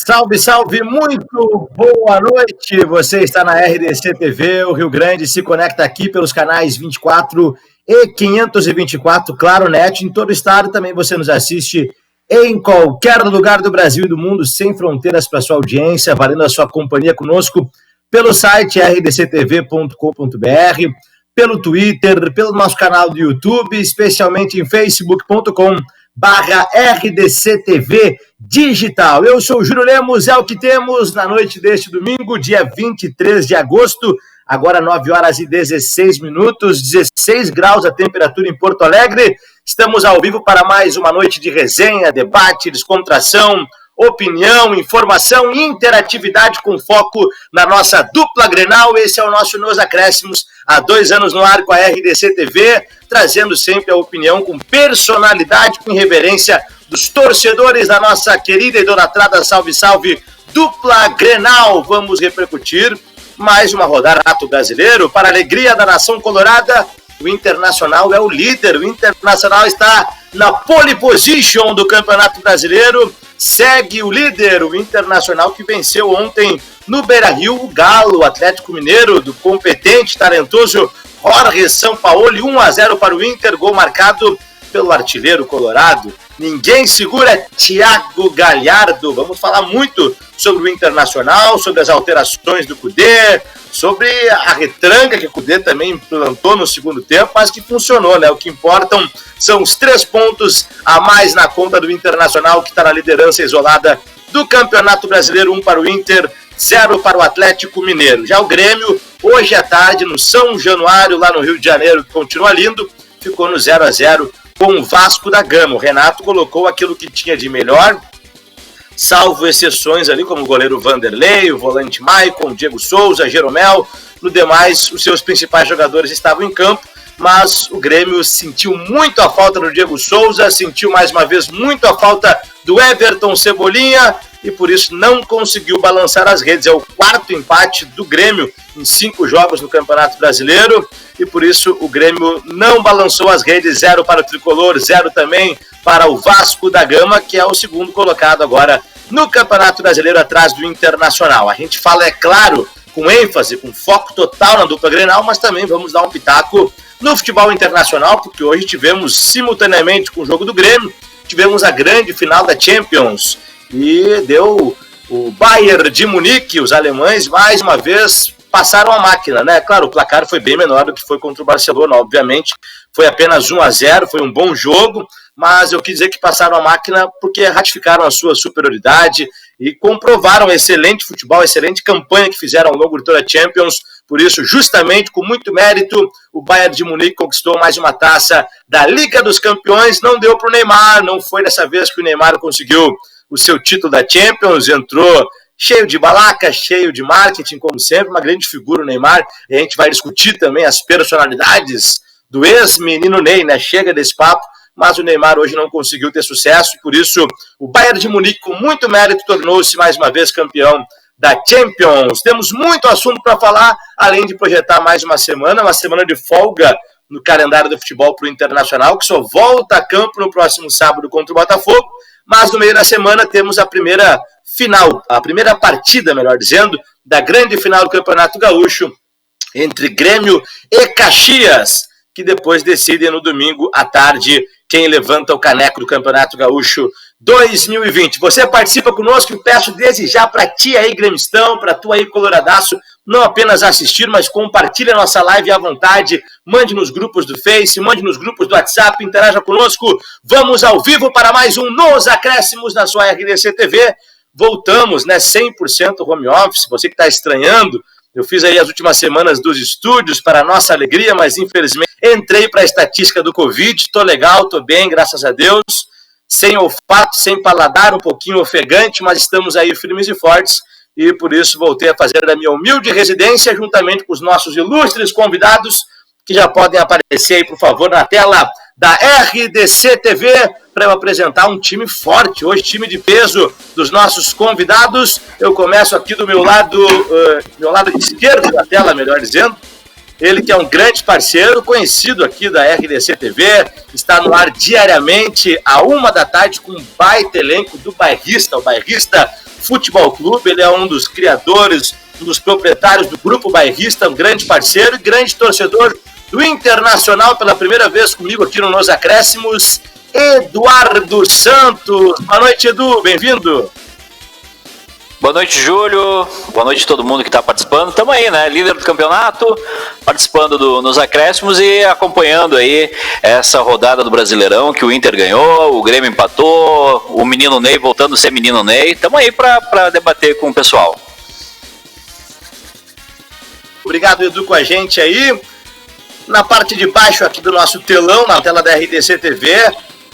Salve, salve, muito boa noite! Você está na RDC TV, o Rio Grande se conecta aqui pelos canais 24 e 524, Claro Net, em todo o estado. Também você nos assiste em qualquer lugar do Brasil e do mundo, sem fronteiras para sua audiência, valendo a sua companhia conosco pelo site rdctv.com.br, pelo Twitter, pelo nosso canal do YouTube, especialmente em facebook.com/RDCTV Digital. Eu sou o Júlio Lemos, é o que temos na noite deste domingo, dia 23 de agosto, agora 9 horas e 16 minutos, 16 graus a temperatura em Porto Alegre. Estamos ao vivo para mais uma noite de resenha, debate, descontração, opinião, informação e interatividade com foco na nossa dupla Grenal. Esse é o nosso Nos Acréscimos, há 2 anos no ar com a RDC TV, trazendo sempre a opinião com personalidade, com reverência dos torcedores da nossa querida e idolatrada Salve Salve dupla Grenal. Vamos repercutir mais uma rodada do Campeonato Brasileiro. Para a alegria da nação colorada, o Internacional é o líder. O Internacional está na pole position do Campeonato Brasileiro, segue o líder, o Internacional, que venceu ontem no Beira-Rio o Galo, o Atlético Mineiro, do competente, talentoso Jorge Sampaoli. 1-0 para o Inter, gol marcado pelo artilheiro colorado. Ninguém segura Thiago Galhardo. Vamos falar muito sobre o Internacional, sobre as alterações do Kudê, sobre a retranca que o Kudê também implantou no segundo tempo, mas que funcionou, né? O que importam são os 3 pontos a mais na conta do Internacional, que está na liderança isolada do Campeonato Brasileiro. 1 para o Inter, 0 para o Atlético Mineiro. Já o Grêmio, hoje à tarde, no São Januário, lá no Rio de Janeiro, que continua lindo, ficou no 0-0 com o Vasco da Gama. O Renato colocou aquilo que tinha de melhor, salvo exceções ali, como o goleiro Vanderlei, o volante Maicon, Diego Souza, Jeromel. No demais, os seus principais jogadores estavam em campo, mas o Grêmio sentiu muito a falta do Diego Souza, sentiu mais uma vez muito a falta do Everton Cebolinha, e por isso não conseguiu balançar as redes. É o 4º empate do Grêmio em 5 jogos no Campeonato Brasileiro, e por isso o Grêmio não balançou as redes. 0 para o Tricolor, 0 também para o Vasco da Gama, que é o segundo colocado agora no Campeonato Brasileiro, atrás do Internacional. A gente fala, é claro, com ênfase, com foco total na dupla Grenal, mas também vamos dar um pitaco no futebol internacional, porque hoje tivemos, simultaneamente com o jogo do Grêmio, tivemos a grande final da Champions, e deu o Bayern de Munique. Os alemães, mais uma vez, passaram a máquina, né? Claro, o placar foi bem menor do que foi contra o Barcelona, obviamente. Foi apenas 1-0, foi um bom jogo, mas eu quis dizer que passaram a máquina porque ratificaram a sua superioridade e comprovaram excelente futebol, excelente campanha que fizeram ao longo de toda a Champions. Por isso, justamente, com muito mérito, o Bayern de Munique conquistou mais uma taça da Liga dos Campeões. Não deu para o Neymar, não foi dessa vez que o Neymar conseguiu o seu título da Champions, entrou cheio de balaca, cheio de marketing, como sempre, uma grande figura o Neymar, e a gente vai discutir também as personalidades do ex-menino Ney, né? Chega desse papo, mas o Neymar hoje não conseguiu ter sucesso, e por isso o Bayern de Munique, com muito mérito, tornou-se mais uma vez campeão da Champions. Temos muito assunto para falar, além de projetar mais uma semana de folga no calendário do futebol para o Internacional, que só volta a campo no próximo sábado contra o Botafogo. Mas no meio da semana temos a primeira final, a primeira partida, melhor dizendo, da grande final do Campeonato Gaúcho entre Grêmio e Caxias, que depois decidem no domingo à tarde quem levanta o caneco do Campeonato Gaúcho 2020. Você participa conosco e peço desde já para ti aí, gremistão, para tu aí, coloradaço, não apenas assistir, mas compartilhe a nossa live à vontade, mande nos grupos do Face, mande nos grupos do WhatsApp, interaja conosco. Vamos ao vivo para mais um Nos Acréscimos na sua RDC TV. Voltamos, né, 100% home office. Você que está estranhando, eu fiz aí as últimas semanas dos estúdios para a nossa alegria, mas infelizmente entrei para a estatística do Covid. Estou legal, estou bem, graças a Deus. Sem olfato, sem paladar, um pouquinho ofegante, mas estamos aí firmes e fortes. E por isso voltei a fazer a minha humilde residência, juntamente com os nossos ilustres convidados, que já podem aparecer aí, por favor, na tela da RDC TV, para eu apresentar um time forte, hoje time de peso dos nossos convidados. Eu começo aqui do meu lado esquerdo da tela, melhor dizendo. Ele que é um grande parceiro, conhecido aqui da RDC TV, está no ar diariamente, à 1 da tarde, com um baita elenco do Bairrista, o Bairrista Futebol Clube. Ele é um dos criadores, um dos proprietários do Grupo Bairrista, um grande parceiro e grande torcedor do Internacional. Pela primeira vez comigo aqui no Nos Acréscimos, Eduardo Santos. Boa noite, Edu, bem-vindo. Boa noite, Júlio. Boa noite a todo mundo que está participando. Estamos aí, né? Líder do campeonato, participando Nos Acréscimos e acompanhando aí essa rodada do Brasileirão, que o Inter ganhou, o Grêmio empatou, o menino Ney voltando a ser menino Ney. Estamos aí para debater com o pessoal. Obrigado, Edu, com a gente aí. Na parte de baixo aqui do nosso telão, na tela da RDC TV,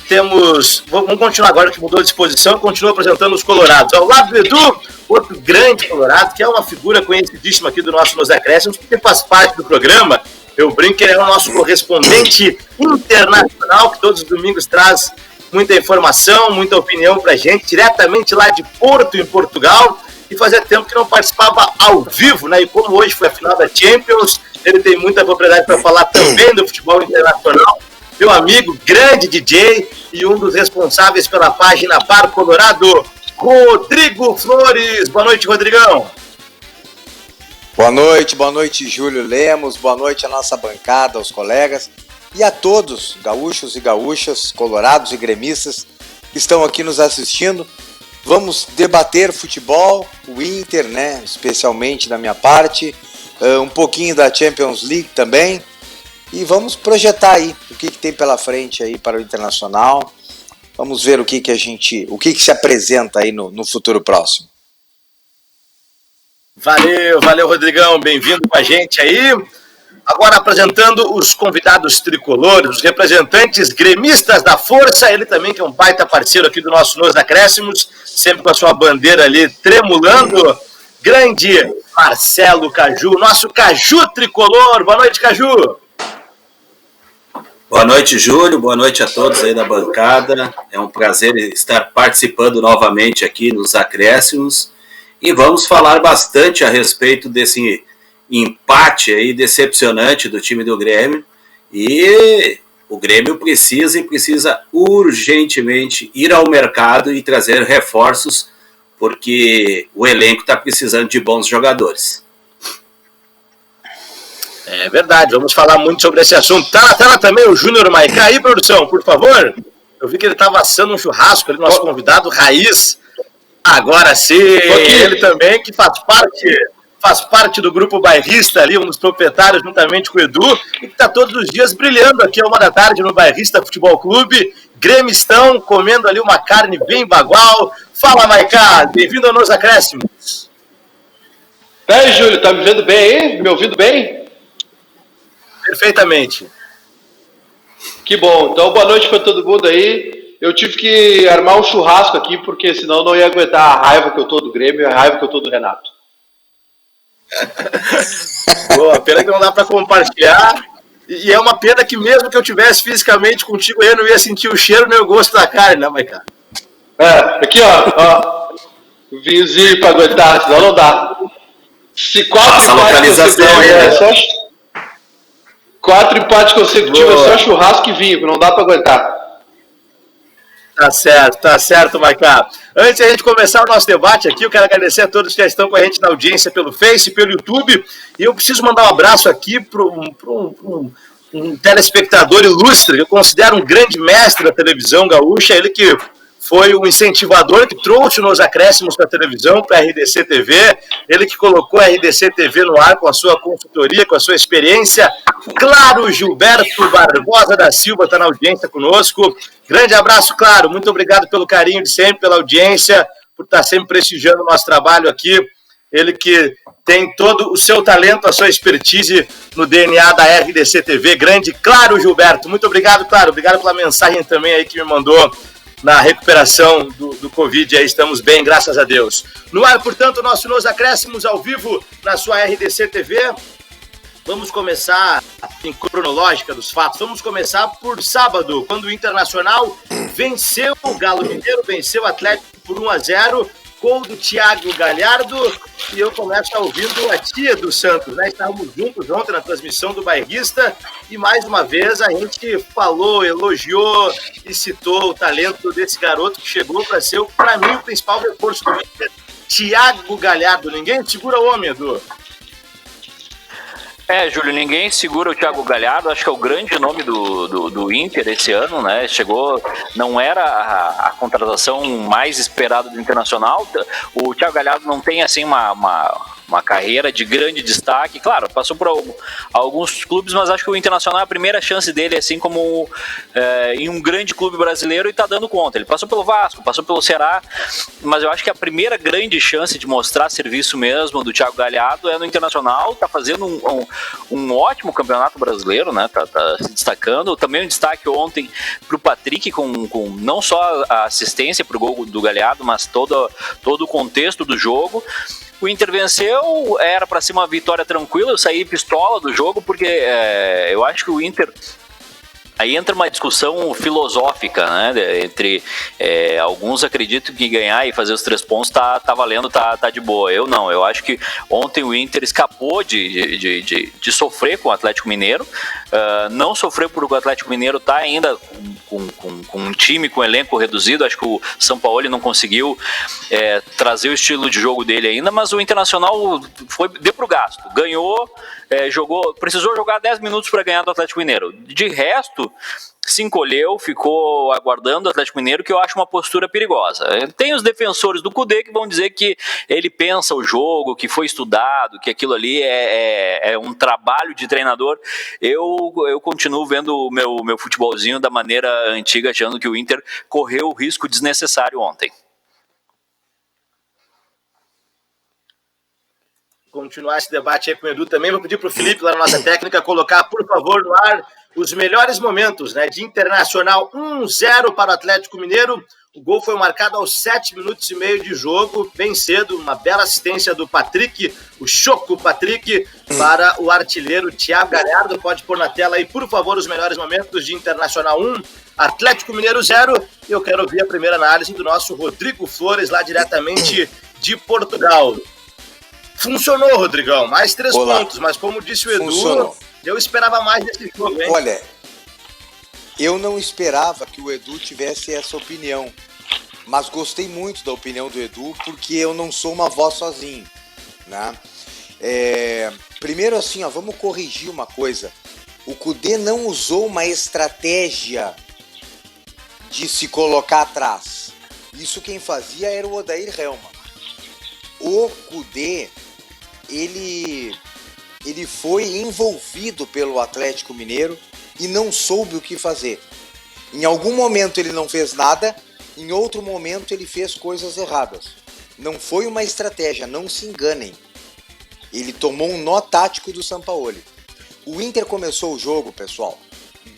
temos... Vamos continuar agora que mudou de disposição, continua apresentando os colorados. Ao lado do Edu, outro grande colorado, que é uma figura conhecidíssima aqui do nosso Nos Acréscimos, porque faz parte do programa. Eu brinco que ele é o nosso correspondente internacional, que todos os domingos traz muita informação, muita opinião pra gente, diretamente lá de Porto, em Portugal, e fazia tempo que não participava ao vivo, né? E como hoje foi a final da Champions, ele tem muita propriedade para falar também do futebol internacional. Meu amigo, grande DJ e um dos responsáveis pela página Par Colorado, Rodrigo Flores. Boa noite, Rodrigão. Boa noite, Júlio Lemos. Boa noite à nossa bancada, aos colegas e a todos, gaúchos e gaúchas, colorados e gremistas que estão aqui nos assistindo. Vamos debater futebol, o Inter, né, especialmente da minha parte, um pouquinho da Champions League também. E vamos projetar aí o que tem pela frente aí para o Internacional. Vamos ver o que se apresenta aí no futuro próximo. Valeu, Rodrigão. Bem-vindo com a gente aí. Agora apresentando os convidados tricolores, os representantes gremistas da Força. Ele também que é um baita parceiro aqui do nosso Nos Acréscimos, sempre com a sua bandeira ali tremulando. Grande Marcelo Caju, nosso Caju tricolor. Boa noite, Caju. Boa noite, Júlio. Boa noite a todos aí da bancada. É um prazer estar participando novamente aqui nos Acréscimos. E vamos falar bastante a respeito desse empate aí decepcionante do time do Grêmio. E o Grêmio precisa urgentemente ir ao mercado e trazer reforços, porque o elenco está precisando de bons jogadores. É verdade, vamos falar muito sobre esse assunto. Tá na tela também o Júnior Maicá aí, produção, por favor. Eu vi que ele estava assando um churrasco ali, nosso convidado Raiz. Agora sim, ele também que faz parte do Grupo Bairrista ali, um dos proprietários juntamente com o Edu, e que está todos os dias brilhando aqui à 1h no Bairrista Futebol Clube. Gremistão, comendo ali uma carne bem bagual. Fala, Maicá, bem-vindo ao Nos Acréscimos. E aí, Júlio, tá me vendo bem aí? Me ouvindo bem? Perfeitamente. Que bom. Então, boa noite para todo mundo aí. Eu tive que armar um churrasco aqui, porque senão não ia aguentar a raiva que eu tô do Grêmio e a raiva que eu tô do Renato. Boa, pena que não dá para compartilhar. E é uma pena que mesmo que eu tivesse fisicamente contigo, eu não ia sentir o cheiro nem o gosto da carne, né, Maicá? Aqui, ó. Vinhozinho para aguentar, senão não dá. Se 4 localização aí, né? 4 empates consecutivos é só churrasco e vinho, não dá para aguentar. Tá certo, Maicá. Antes de a gente começar o nosso debate aqui, eu quero agradecer a todos que já estão com a gente na audiência pelo Face, pelo YouTube, e eu preciso mandar um abraço aqui para um telespectador ilustre, que eu considero um grande mestre da televisão gaúcha, ele que foi o incentivador que trouxe Nos Acréscimos para a televisão, para a RDC TV, ele que colocou a RDC TV no ar com a sua consultoria, com a sua experiência. Claro, Gilberto Barbosa da Silva está na audiência conosco. Grande abraço, Claro, muito obrigado pelo carinho de sempre, pela audiência, por estar sempre prestigiando o nosso trabalho aqui. Ele que tem todo o seu talento, a sua expertise no DNA da RDC TV. Grande Claro, Gilberto, muito obrigado, Claro, obrigado pela mensagem também aí que me mandou na recuperação do Covid, aí estamos bem, graças a Deus. No ar, portanto, o nosso Nos Acréscimos ao vivo na sua RDC TV. Vamos começar em cronológica dos fatos. Vamos começar por sábado, quando o Internacional venceu o Galo Mineiro, venceu o Atlético por 1-0, gol do Thiago Galhardo, e eu começo ouvindo a tia do Santos, né? Estávamos juntos ontem na transmissão do Bairrista, e mais uma vez a gente falou, elogiou e citou o talento desse garoto que chegou para ser, para mim, o principal reforço do Inter. Thiago Galhardo. Ninguém segura o homem, Edu. Júlio, ninguém segura o Thiago Galhardo, acho que é o grande nome do Inter esse ano, né? Chegou, não era a contratação mais esperada do Internacional. O Thiago Galhardo não tem assim uma carreira de grande destaque, claro, passou por alguns clubes, mas acho que o Internacional é a primeira chance dele, assim como em um grande clube brasileiro, e tá dando conta. Ele passou pelo Vasco, passou pelo Ceará, mas eu acho que a primeira grande chance de mostrar serviço mesmo do Thiago Galhardo é no Internacional. Tá fazendo um ótimo campeonato brasileiro, né? Tá se destacando. Também um destaque ontem pro Patrick, com não só a assistência pro gol do Galhardo, mas todo o contexto do jogo. O Inter venceu, era para ser uma vitória tranquila. Eu saí pistola do jogo porque eu acho que o Inter... Aí entra uma discussão filosófica, né? Entre alguns acreditam que ganhar e fazer os 3 pontos tá valendo, tá de boa. Eu não, eu acho que ontem o Inter escapou de sofrer com o Atlético Mineiro. Não sofreu porque o Atlético Mineiro tá ainda com um time, com um elenco reduzido. Acho que o Sampaoli não conseguiu trazer o estilo de jogo dele ainda, mas o Internacional deu pro gasto, ganhou, precisou jogar 10 minutos para ganhar do Atlético Mineiro. De resto, se encolheu, ficou aguardando o Atlético Mineiro, que eu acho uma postura perigosa. Tem os defensores do Kudê que vão dizer que ele pensa o jogo, que foi estudado, que aquilo ali é um trabalho de treinador. Eu continuo vendo o meu futebolzinho da maneira antiga, achando que o Inter correu o risco desnecessário ontem. Continuar esse debate aí com o Edu também. Vou pedir para o Felipe, lá na nossa técnica, colocar, por favor, no ar os melhores momentos, né, de Internacional. 1-0 para o Atlético Mineiro. O gol foi marcado aos 7 minutos e meio de jogo, bem cedo. Uma bela assistência do Patrick, o Choco Patrick, para o artilheiro Thiago Galhardo. Pode pôr na tela aí, por favor, os melhores momentos de Internacional 1, Atlético Mineiro 0. E eu quero ouvir a primeira análise do nosso Rodrigo Flores, lá diretamente de Portugal. Funcionou, Rodrigão, mais 3 pontos, mas como disse o Edu, funcionou. Eu esperava mais desse jogo, hein? Olha, eu não esperava que o Edu tivesse essa opinião, mas gostei muito da opinião do Edu, porque eu não sou uma voz sozinho, né? Primeiro assim, vamos corrigir uma coisa. O Kudê não usou uma estratégia de se colocar atrás. Isso quem fazia era o Odair Helma. O Kudê, ele foi envolvido pelo Atlético Mineiro e não soube o que fazer. Em algum momento ele não fez nada, em outro momento ele fez coisas erradas. Não foi uma estratégia, não se enganem. Ele tomou um nó tático do Sampaoli. O Inter começou o jogo, pessoal,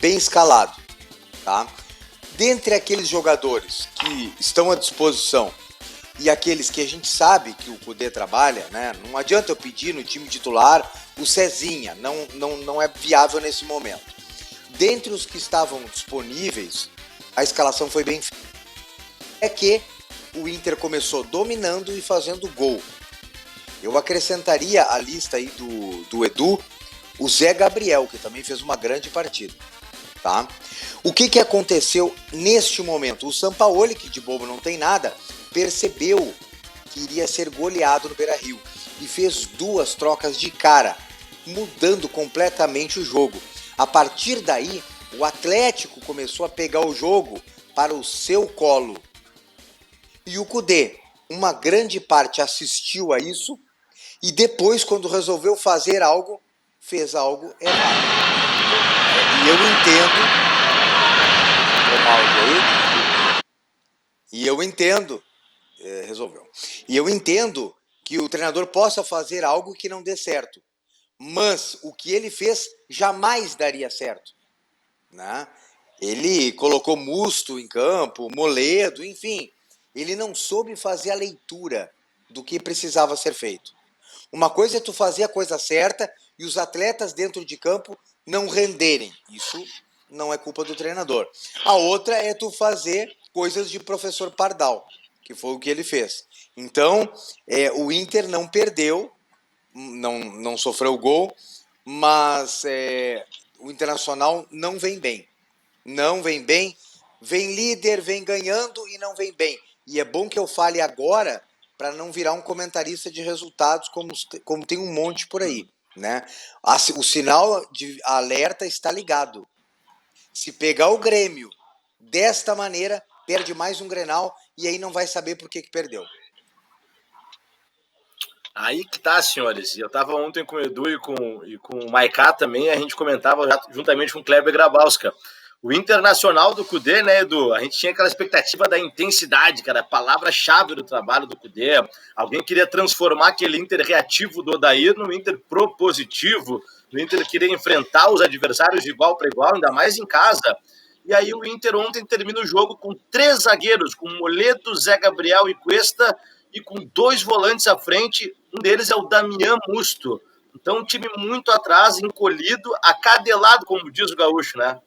bem escalado, tá? Dentre aqueles jogadores que estão à disposição e aqueles que a gente sabe que o Kudê trabalha, né? Não adianta eu pedir no time titular o Cezinha, não é viável nesse momento. Dentre os que estavam disponíveis, a escalação foi bem feita. É que o Inter começou dominando e fazendo gol. Eu acrescentaria à lista aí do Edu o Zé Gabriel, que também fez uma grande partida, tá? O que aconteceu neste momento? O Sampaoli, que de bobo não tem nada, percebeu que iria ser goleado no Beira-Rio e fez 2 trocas de cara, mudando completamente o jogo. A partir daí, o Atlético começou a pegar o jogo para o seu colo. E o Kudê, uma grande parte assistiu a isso e depois, quando resolveu fazer algo, fez algo errado. E eu entendo... resolveu. E eu entendo que o treinador possa fazer algo que não dê certo. Mas o que ele fez jamais daria certo, né? Ele colocou Musto em campo, Moledo, enfim. Ele não soube fazer a leitura do que precisava ser feito. Uma coisa é tu fazer a coisa certa e os atletas dentro de campo não renderem. Isso não é culpa do treinador. A outra é tu fazer coisas de professor Pardal, que foi o que ele fez. Então, o Inter não perdeu, não sofreu gol, mas o Internacional não vem bem. Não vem bem, vem líder, vem ganhando e não vem bem. E é bom que eu fale agora, para não virar um comentarista de resultados como tem um monte por aí, né? O sinal de alerta está ligado. Se pegar o Grêmio desta maneira, perde mais um Grenal e aí não vai saber por que perdeu. Aí que tá, senhores. Eu tava ontem com o Edu e com o Maiká também, a gente comentava juntamente com o Kleber Grabowska. O Internacional do Kudê, né, Edu? A gente tinha aquela expectativa da intensidade, cara, a palavra-chave do trabalho do Kudê. Alguém queria transformar aquele Inter reativo do Odair no Inter propositivo. O Inter queria enfrentar os adversários de igual para igual, ainda mais em casa. E aí o Inter ontem termina o jogo com 3 zagueiros, com Moledo, Zé Gabriel e Cuesta, e com 2 volantes à frente. Um deles é o Damian Musto. Então um time muito atrás, encolhido, acadelado, como diz o gaúcho, né?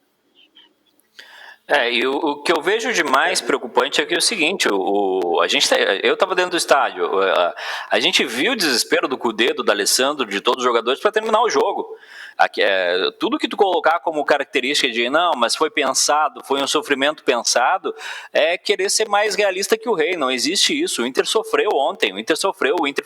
E o que eu vejo de mais preocupante é que é o seguinte, eu estava dentro do estádio, a gente viu o desespero do Kudê, do D'Alessandro, de todos os jogadores para terminar o jogo. Tudo que tu colocar como característica de não, mas foi pensado, foi um sofrimento pensado, é querer ser mais realista que o rei. Não existe isso. O Inter sofreu ontem, o Inter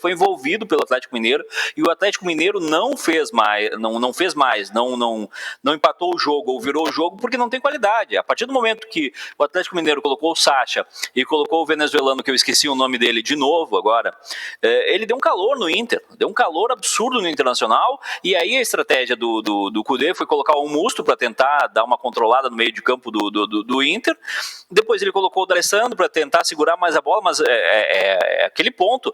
foi envolvido pelo Atlético Mineiro e o Atlético Mineiro não fez mais, não empatou o jogo ou virou o jogo porque não tem qualidade. A partir do momento que o Atlético Mineiro colocou o Sacha e colocou o venezuelano, que eu esqueci o nome dele de novo agora, ele deu um calor no Inter, deu um calor absurdo no Internacional, e aí a estratégia do Kudê foi colocar o Musto para tentar dar uma controlada no meio de campo do Inter. Depois ele colocou o D'Alessandro para tentar segurar mais a bola, mas é aquele ponto.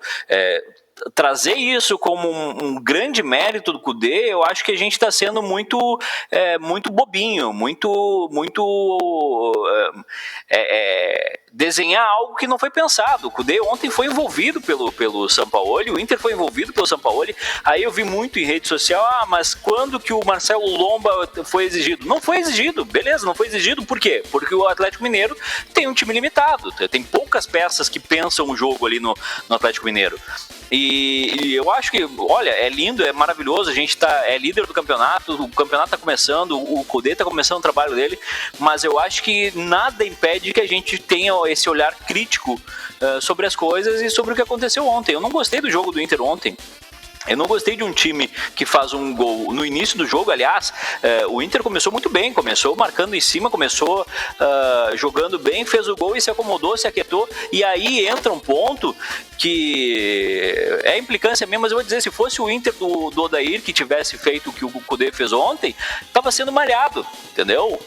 Trazer isso como um grande mérito do Kudê, eu acho que a gente está sendo muito bobinho, desenhar algo que não foi pensado. O Kudê ontem foi envolvido pelo Sampaoli, o Inter foi envolvido pelo Sampaoli. Aí eu vi muito em rede social, mas quando que o Marcelo Lomba foi exigido? Não foi exigido, beleza, não foi exigido, por quê? Porque o Atlético Mineiro tem um time limitado, tem poucas peças que pensam o jogo ali no Atlético Mineiro. E eu acho que, olha, é lindo, é maravilhoso, a gente é líder do campeonato, o campeonato está começando, o Kudê está começando o trabalho dele, mas eu acho que nada impede que a gente tenha esse olhar crítico sobre as coisas e sobre o que aconteceu ontem. Eu não gostei do jogo do Inter ontem. Eu não gostei de um time que faz um gol no início do jogo. Aliás, o Inter começou muito bem, começou marcando em cima, começou jogando bem, fez o gol e se acomodou, se aquietou, e aí entra um ponto que é implicância mesmo, mas eu vou dizer, se fosse o Inter do Odair que tivesse feito o que o Kudê fez ontem, estava sendo malhado, entendeu?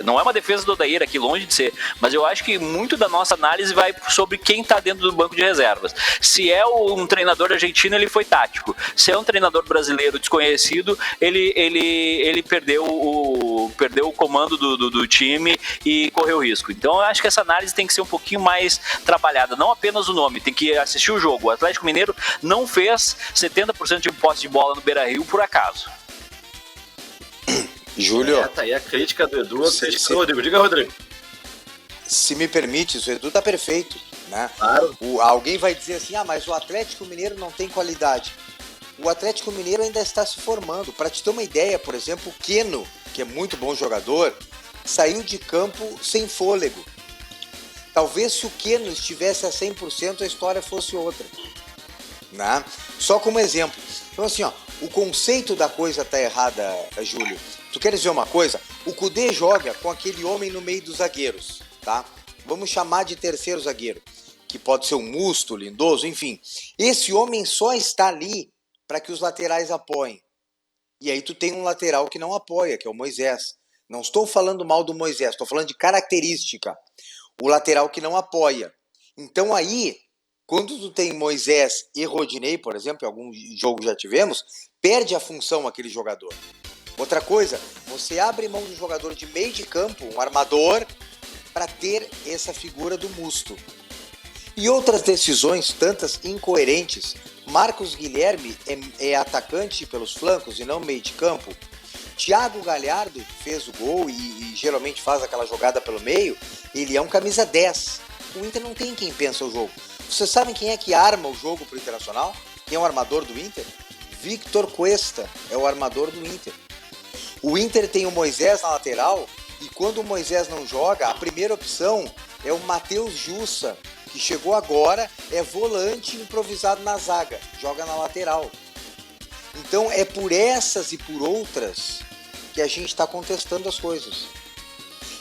Não é uma defesa do Odair aqui, longe de ser, mas eu acho que muito da nossa análise vai sobre quem está dentro do banco de reservas. Se é um treinador argentino, ele foi tático. Se é um treinador brasileiro desconhecido, ele perdeu o comando do time e correu risco. Então eu acho que essa análise tem que ser um pouquinho mais trabalhada, não apenas o nome, tem que assistir o jogo. O Atlético Mineiro não fez 70% de posse de bola no Beira-Rio por acaso. Júlio, Tá aí a crítica do Edu. Rodrigo, diga, Rodrigo. Se me permite, o Edu tá perfeito, né? Claro. Alguém vai dizer assim, mas o Atlético Mineiro não tem qualidade. O Atlético Mineiro ainda está se formando. Para te ter uma ideia, por exemplo, o Keno, que é muito bom jogador, saiu de campo sem fôlego. Talvez se o Keno estivesse a 100%, a história fosse outra, né? Só como exemplo. Então assim, o conceito da coisa tá errada, Júlio. Tu queres ver uma coisa? O Kudê joga com aquele homem no meio dos zagueiros, tá? Vamos chamar de terceiro zagueiro, que pode ser um Musto, Lindoso, enfim. Esse homem só está ali para que os laterais apoiem. E aí tu tem um lateral que não apoia, que é o Moisés. Não estou falando mal do Moisés, estou falando de característica. O lateral que não apoia. Então aí, quando tu tem Moisés e Rodinei, por exemplo, em algum jogo já tivemos, perde a função aquele jogador. Outra coisa, você abre mão de um jogador de meio de campo, um armador, para ter essa figura do Musto. E outras decisões, tantas incoerentes. Marcos Guilherme é atacante pelos flancos e não meio de campo. Thiago Galhardo fez o gol e geralmente faz aquela jogada pelo meio. Ele é um camisa 10. O Inter não tem quem pensa o jogo. Vocês sabem quem é que arma o jogo pro Internacional? Quem é o armador do Inter? Victor Cuesta é o armador do Inter. O Inter tem o Moisés na lateral e quando o Moisés não joga, a primeira opção é o Matheus Jussa, que chegou agora, é volante improvisado na zaga, joga na lateral. Então é por essas e por outras que a gente está contestando as coisas.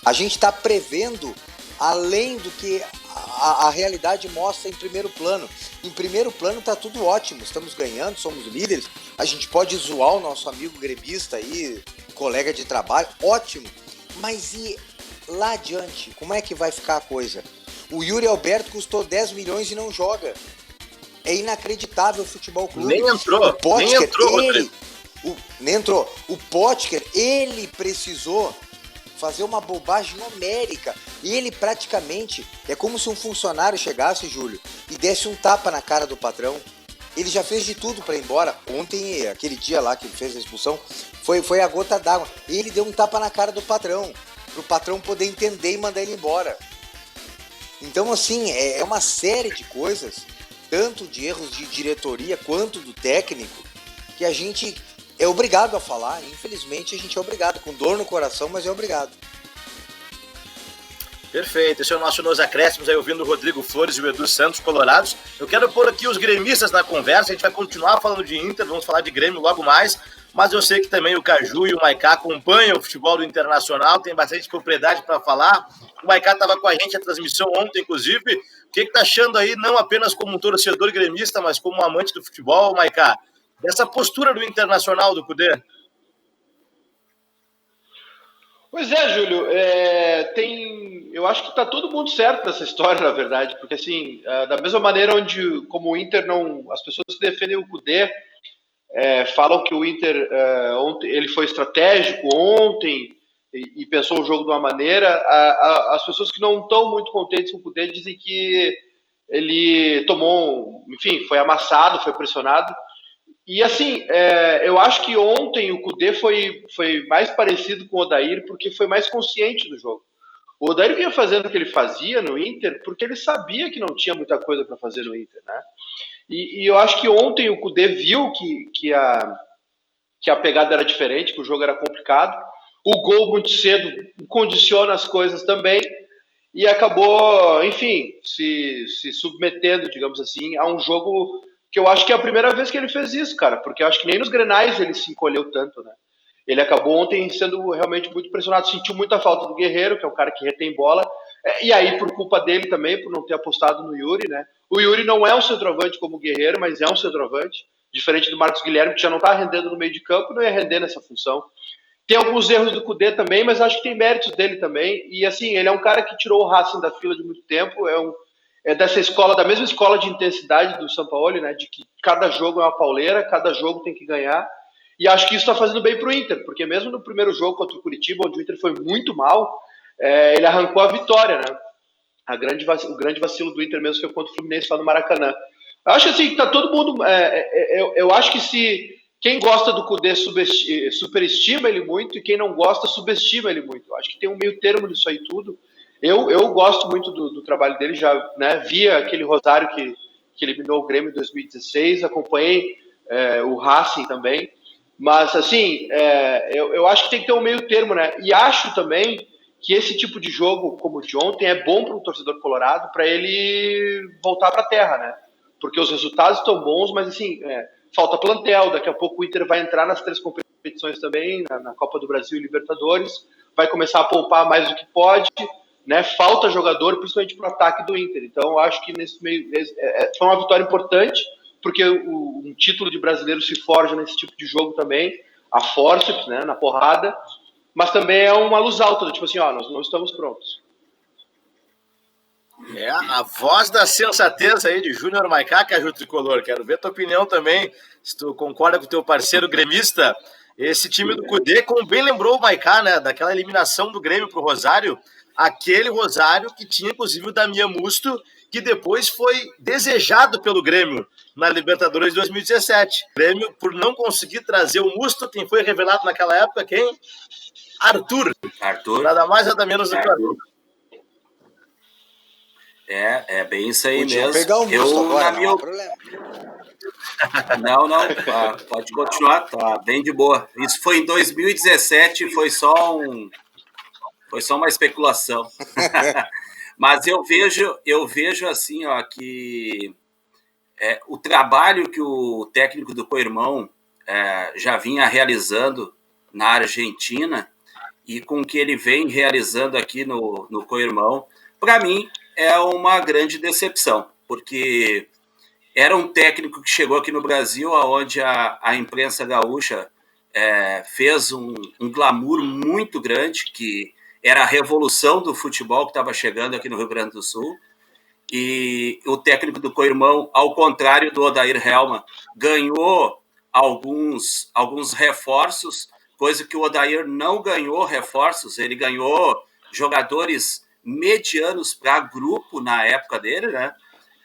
A gente está prevendo além do que a realidade mostra em primeiro plano. Em primeiro plano está tudo ótimo, estamos ganhando, somos líderes, a gente pode zoar o nosso amigo gremista aí, colega de trabalho, ótimo. Mas e lá adiante, como é que vai ficar a coisa? O Yuri Alberto custou 10 milhões e não joga. É inacreditável o Futebol Clube. Nem entrou, nem entrou. O Potker, ele precisou fazer uma bobagem homérica. Ele praticamente, é como se um funcionário chegasse, Júlio, e desse um tapa na cara do patrão. Ele já fez de tudo para ir embora. Ontem, aquele dia lá que ele fez a expulsão, foi a gota d'água. Ele deu um tapa na cara do patrão, para o patrão poder entender e mandar ele embora. Então, assim, é uma série de coisas, tanto de erros de diretoria quanto do técnico, que a gente é obrigado a falar. Infelizmente, a gente é obrigado, com dor no coração, mas é obrigado. Perfeito, esse é o nosso Nos Acréscimos, aí ouvindo o Rodrigo Flores e o Edu Santos, colorados. Eu quero pôr aqui os gremistas na conversa, a gente vai continuar falando de Inter, vamos falar de Grêmio logo mais, mas eu sei que também o Caju e o Maiká acompanham o futebol do Internacional, tem bastante propriedade para falar. O Maiká estava com a gente na transmissão ontem, inclusive. O que está achando aí, não apenas como um torcedor gremista, mas como um amante do futebol, Maiká, dessa postura do Internacional, do Cudê? Pois é, Júlio, eu acho que está todo mundo certo nessa história, na verdade, porque assim, da mesma maneira como o Inter não, as pessoas que defendem o Cudê falam que o Inter ontem, ele foi estratégico ontem e pensou o jogo de uma maneira, as pessoas que não estão muito contentes com o Cudê dizem que ele foi amassado, foi pressionado. E assim, eu acho que ontem o Cudê foi mais parecido com o Odair porque foi mais consciente do jogo. O Odair vinha fazendo o que ele fazia no Inter porque ele sabia que não tinha muita coisa para fazer no Inter, né? E eu acho que ontem o Cudê viu que a pegada era diferente, que o jogo era complicado. O gol muito cedo condiciona as coisas também e acabou, enfim, se submetendo, digamos assim, a um jogo que eu acho que é a primeira vez que ele fez isso, cara, porque eu acho que nem nos Grenais ele se encolheu tanto, né? Ele acabou ontem sendo realmente muito pressionado, sentiu muita falta do Guerreiro, que é um cara que retém bola, e aí por culpa dele também, por não ter apostado no Yuri, né? O Yuri não é um centroavante como o Guerreiro, mas é um centroavante, diferente do Marcos Guilherme, que já não tá rendendo no meio de campo, não ia render nessa função. Tem alguns erros do Cudê também, mas acho que tem méritos dele também, e assim, ele é um cara que tirou o Racing da fila de muito tempo, dessa escola, da mesma escola de intensidade do Sampaoli, né, de que cada jogo é uma pauleira, cada jogo tem que ganhar, e acho que isso está fazendo bem para o Inter, porque mesmo no primeiro jogo contra o Curitiba, onde o Inter foi muito mal, ele arrancou a vitória, né, o grande vacilo do Inter mesmo foi contra o Fluminense lá no Maracanã. Eu acho assim, que tá todo mundo, eu acho que se quem gosta do Cudê superestima ele muito, e quem não gosta subestima ele muito. Eu acho que tem um meio termo disso aí tudo. Eu gosto muito do trabalho dele, já via aquele Rosário que eliminou o Grêmio em 2016, acompanhei o Racing também, mas assim, eu acho que tem que ter um meio termo, né? E acho também que esse tipo de jogo, como o de ontem, é bom para o torcedor colorado, para ele voltar para a terra, né? Porque os resultados estão bons, mas assim, falta plantel, daqui a pouco o Inter vai entrar nas 3 competições também, na Copa do Brasil e Libertadores, vai começar a poupar mais do que pode, né? Falta jogador, principalmente para o ataque do Inter. Então, eu acho que nesse meio foi uma vitória importante, porque um título de brasileiro se forja nesse tipo de jogo também, a forceps, né? Na porrada, mas também é uma luz alta, tipo assim, nós não estamos prontos. A voz da sensatez aí de Júnior Maiká, Caju Tricolor. Quero ver tua opinião também, se tu concorda com o teu parceiro gremista. Esse time do Cudê, como bem lembrou o Maiká, né, daquela eliminação do Grêmio pro Rosário, aquele Rosário que tinha inclusive o Damian Musto, que depois foi desejado pelo Grêmio na Libertadores de 2017. Grêmio, por não conseguir trazer o Musto, quem foi revelado naquela época, quem? Arthur. Nada mais, nada menos do que Arthur. É bem isso aí Podia mesmo. Pegar o Musto agora, não há problema. Não, pode continuar, tá bem de boa. Isso foi em 2017, foi só uma especulação. Mas eu vejo assim, ó, que o trabalho que o técnico do Coirmão já vinha realizando na Argentina e com o que ele vem realizando aqui no Coirmão, para mim é uma grande decepção, porque era um técnico que chegou aqui no Brasil, onde a imprensa gaúcha fez um glamour muito grande, que era a revolução do futebol que estava chegando aqui no Rio Grande do Sul. E o técnico do Coirmão, ao contrário do Odair Hellmann, ganhou alguns reforços, coisa que o Odair não ganhou reforços, ele ganhou jogadores medianos para grupo na época dele, né?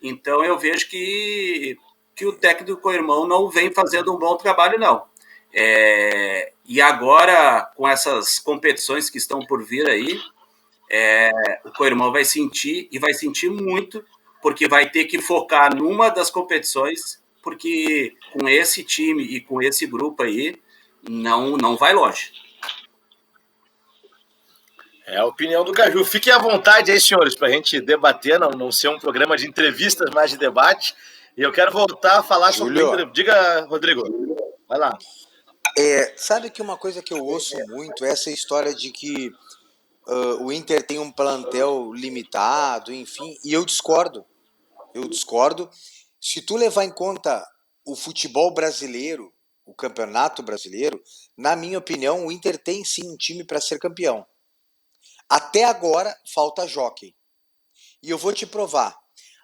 Então eu vejo que o técnico do Coirmão não vem fazendo um bom trabalho, não. E agora, com essas competições que estão por vir aí, o Coirmão vai sentir, e vai sentir muito, porque vai ter que focar numa das competições, porque com esse time e com esse grupo aí, não vai longe. É a opinião do Caju. Fiquem à vontade aí, senhores, para a gente debater, não ser um programa de entrevistas, mas de debate. E eu quero voltar a falar sobre o Inter. Diga, Rodrigo. Vai lá. Sabe que uma coisa que eu ouço muito é essa história de que o Inter tem um plantel limitado, enfim, e eu discordo. Se tu levar em conta o futebol brasileiro, o campeonato brasileiro, na minha opinião, o Inter tem sim um time para ser campeão. Até agora, falta jockey. E eu vou te provar.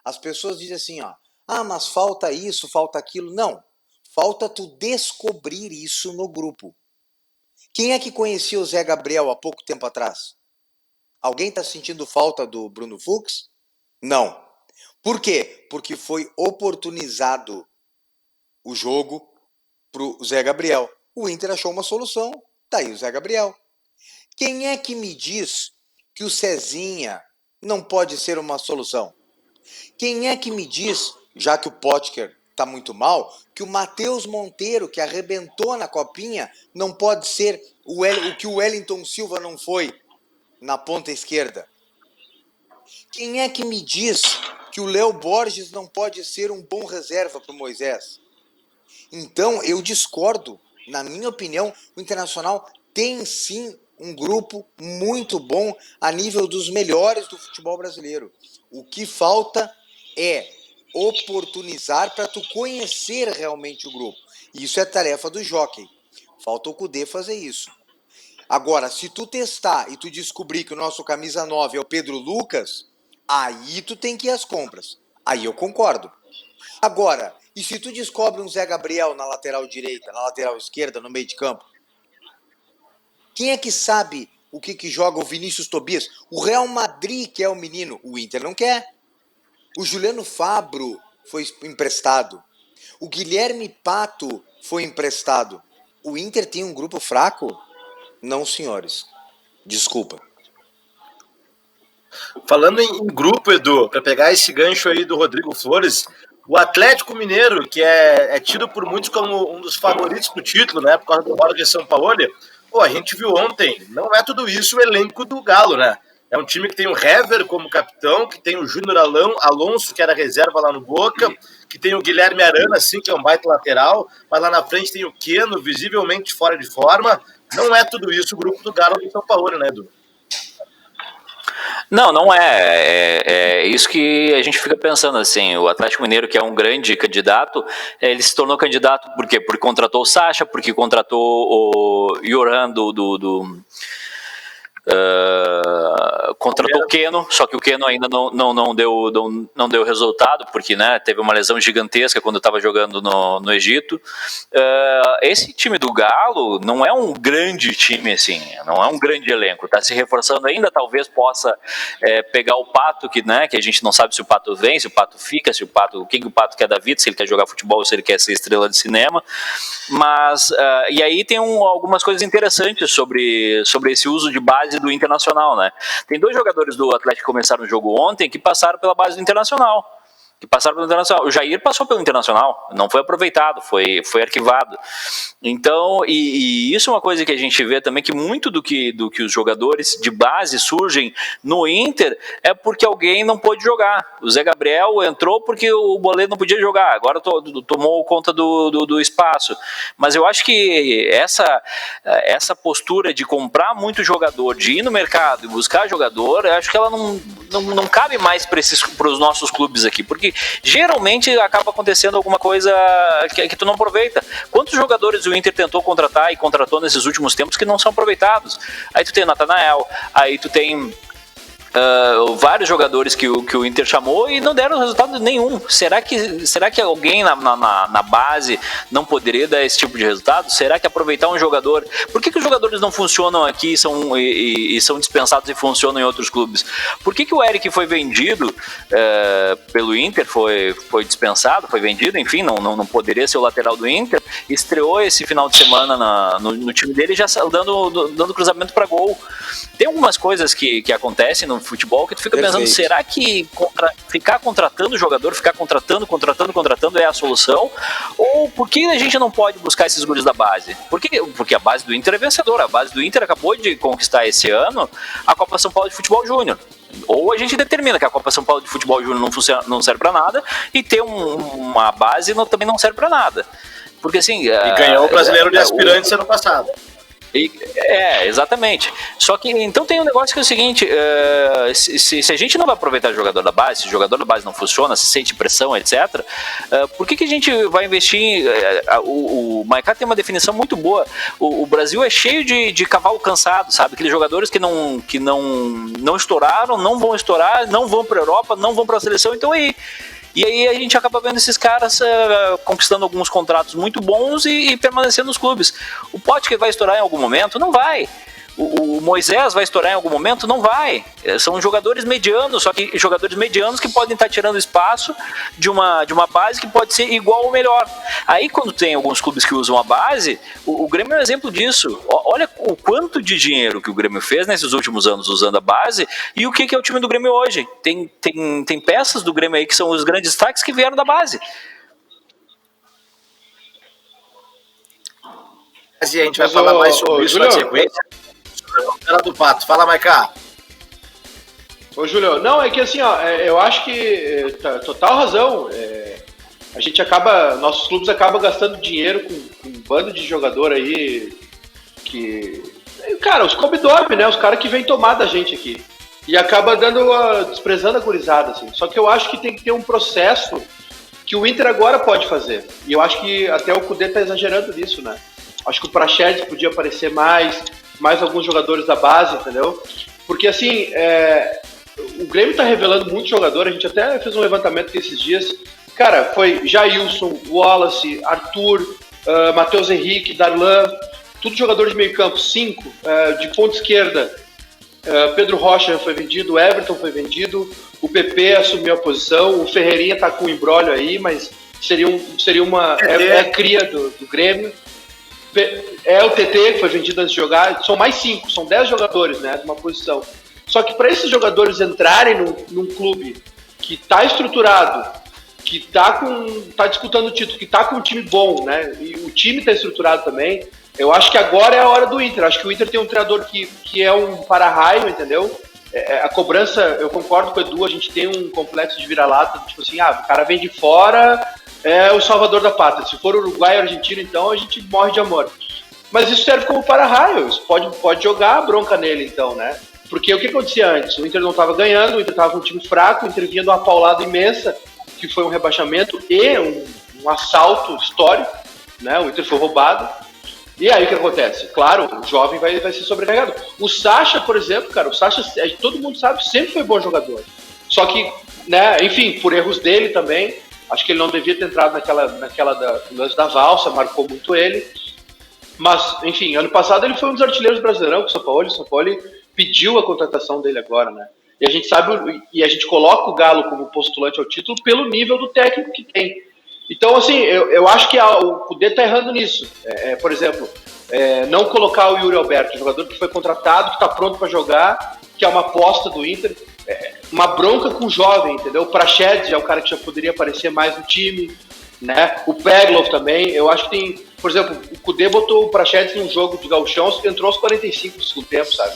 As pessoas dizem assim, ó, mas falta isso, falta aquilo. Não, falta tu descobrir isso no grupo. Quem é que conhecia o Zé Gabriel há pouco tempo atrás? Alguém está sentindo falta do Bruno Fux? Não. Por quê? Porque foi oportunizado o jogo para o Zé Gabriel. O Inter achou uma solução, tá aí o Zé Gabriel. Quem é que me diz que o Cezinha não pode ser uma solução? Quem é que me diz, já que o Potker está muito mal, que o Matheus Monteiro, que arrebentou na copinha, não pode ser o que o Wellington Silva não foi na ponta esquerda? Quem é que me diz que o Léo Borges não pode ser um bom reserva para o Moisés? Então, eu discordo. Na minha opinião, o Internacional tem sim um grupo muito bom a nível dos melhores do futebol brasileiro. O que falta é oportunizar para tu conhecer realmente o grupo. Isso é tarefa do jockey. Falta o Cudê fazer isso. Agora, se tu testar e tu descobrir que o nosso camisa 9 é o Pedro Lucas, aí tu tem que ir às compras. Aí eu concordo. Agora, e se tu descobre um Zé Gabriel na lateral direita, na lateral esquerda, no meio de campo? Quem é que sabe o que joga o Vinícius Tobias? O Real Madrid quer o menino, o Inter não quer. O Juliano Fabro foi emprestado. O Guilherme Pato foi emprestado. O Inter tem um grupo fraco? Não, senhores. Desculpa. Falando em grupo, Edu, para pegar esse gancho aí do Rodrigo Flores, o Atlético Mineiro, que é tido por muitos como um dos favoritos do título, né, por causa do Jorge Sampaoli, a gente viu ontem, não é tudo isso o elenco do Galo, né? É um time que tem o Hever como capitão, que tem o Júnior Alonso, que era reserva lá no Boca, que tem o Guilherme Arana, assim, que é um baita lateral, mas lá na frente tem o Keno, visivelmente fora de forma. Não é tudo isso o grupo do Galo do Sampaoli, né, Edu? Não é. É isso que a gente fica pensando, assim, o Atlético Mineiro, que é um grande candidato, ele se tornou candidato por quê? Porque contratou o Sacha, porque contratou o Yoran contratou o Keno, só que o Keno ainda não deu resultado, porque, né, teve uma lesão gigantesca quando estava jogando no Egito. Esse time do Galo não é um grande time, assim, não é um grande elenco, está se reforçando ainda, talvez possa pegar o Pato, que a gente não sabe se o Pato vem, se o Pato fica, o que o Pato quer da vida, se ele quer jogar futebol ou se ele quer ser estrela de cinema, mas e aí tem algumas coisas interessantes sobre esse uso de base do Internacional, né? Tem dois jogadores do Atlético que começaram o jogo ontem que passaram pela base do Internacional. que passaram pelo Internacional. O Jair passou pelo Internacional, não foi aproveitado, foi arquivado. Então, e isso é uma coisa que a gente vê também, que muito do que os jogadores de base surgem no Inter é porque alguém não pôde jogar. O Zé Gabriel entrou porque o Boleiro não podia jogar, agora tomou conta do espaço. Mas eu acho que essa postura de comprar muito jogador, de ir no mercado e buscar jogador, eu acho que ela não cabe mais para os nossos clubes aqui, porque geralmente acaba acontecendo alguma coisa que tu não aproveita. Quantos jogadores o Inter tentou contratar e contratou nesses últimos tempos que não são aproveitados? Aí tu tem o Natanael, aí tu tem vários jogadores que o Inter chamou e não deram resultado nenhum. Será que alguém na base não poderia dar esse tipo de resultado? Será que aproveitar um jogador... Por que os jogadores não funcionam aqui e são dispensados e funcionam em outros clubes? Por que o Eric foi vendido pelo Inter, foi dispensado, foi vendido, enfim, não poderia ser o lateral do Inter, estreou esse final de semana no time dele já dando cruzamento para gol. Tem algumas coisas que acontecem no futebol que tu fica pensando, será que ficar contratando jogador, ficar contratando é a solução? Ou por que a gente não pode buscar esses guris da base? Porque a base do Inter é vencedora. A base do Inter acabou de conquistar esse ano a Copa São Paulo de Futebol Júnior. Ou a gente determina que a Copa São Paulo de Futebol Júnior não serve para nada e ter uma base também não serve para nada. Porque assim... E ganhou o Brasileiro de Aspirantes ano passado. Exatamente. Só que então tem um negócio que é o seguinte: se a gente não vai aproveitar o jogador da base, se o jogador da base não funciona, se sente pressão, etc., por que a gente vai investir? O Maicá tem uma definição muito boa. O Brasil é cheio de cavalo cansado, sabe? Aqueles jogadores que não estouraram, não vão estourar, não vão para a Europa, não vão para a seleção. Então E aí a gente acaba vendo esses caras conquistando alguns contratos muito bons e permanecendo nos clubes. O Potker vai estourar em algum momento? Não vai. O Moisés vai estourar em algum momento? Não vai. São jogadores medianos, só que jogadores medianos que podem estar tirando espaço de uma base que pode ser igual ou melhor. Aí quando tem alguns clubes que usam a base, o Grêmio é um exemplo disso. Olha o quanto de dinheiro que o Grêmio fez nesses últimos anos usando a base e o que é o time do Grêmio hoje. Tem peças do Grêmio aí que são os grandes destaques que vieram da base. A gente vai falar mais sobre isso na sequência. Do Pato. Fala, Maicá. Ô, Júlio, não, é que assim, eu acho que total razão. A gente nossos clubes acabam gastando dinheiro com um bando de jogador aí que, cara, os come-dorme, né? Os caras que vêm tomar da gente aqui. E acaba desprezando a gurizada, assim. Só que eu acho que tem que ter um processo que o Inter agora pode fazer. E eu acho que até o Cudê tá exagerando nisso, né? Acho que o Praxedes podia aparecer mais alguns jogadores da base, entendeu? Porque, assim, o Grêmio tá revelando muito jogador, a gente até fez um levantamento aqui esses dias. Cara, foi Jailson, Wallace, Arthur, Matheus Henrique, Darlan, tudo jogador de meio campo, 5, de ponta esquerda, Pedro Rocha foi vendido, Everton foi vendido, o PP assumiu a posição, o Ferreirinha tá com um embrólio aí, mas seria uma... É cria do Grêmio. O TT que foi vendido antes de jogar, são mais 5, são 10 jogadores, né, de uma posição. Só que para esses jogadores entrarem num clube que está estruturado, que tá disputando o título, que tá com um time bom, né, e o time está estruturado também, eu acho que agora é a hora do Inter. Acho que o Inter tem um treinador que é um para-raio, entendeu? A cobrança, eu concordo com o Edu, a gente tem um complexo de vira-lata, tipo assim, o cara vem de fora, é o salvador da pátria. Se for Uruguai ou Argentina, então a gente morre de amor. Mas isso serve como para-raio, isso pode jogar a bronca nele, então, né? Porque o que acontecia antes? O Inter não estava ganhando, o Inter estava com um time fraco, o Inter vinha de uma paulada imensa, que foi um rebaixamento e um assalto histórico, né? O Inter foi roubado. E aí o que acontece? Claro, o jovem vai ser sobrecarregado. O Sacha, por exemplo, cara, todo mundo sabe, sempre foi bom jogador. Só que, né, enfim, por erros dele também, acho que ele não devia ter entrado naquela lance da valsa, marcou muito ele. Mas, enfim, ano passado ele foi um dos artilheiros do Brasileirão com o São Paulo. O São Paulo pediu a contratação dele agora, né? E a gente sabe, e a gente coloca o Galo como postulante ao título pelo nível do técnico que tem. Então, assim, eu acho que o Cudê tá errando nisso. Por exemplo, não colocar o Yuri Alberto, jogador que foi contratado, que está pronto para jogar, que é uma aposta do Inter. uma bronca com o jovem, entendeu? O Praxedes é um cara que já poderia aparecer mais no time, né? O Peglov também, eu acho que tem, por exemplo, o Kudê botou o Praxedes num jogo de gauchão, entrou aos 45 do segundo tempo, sabe?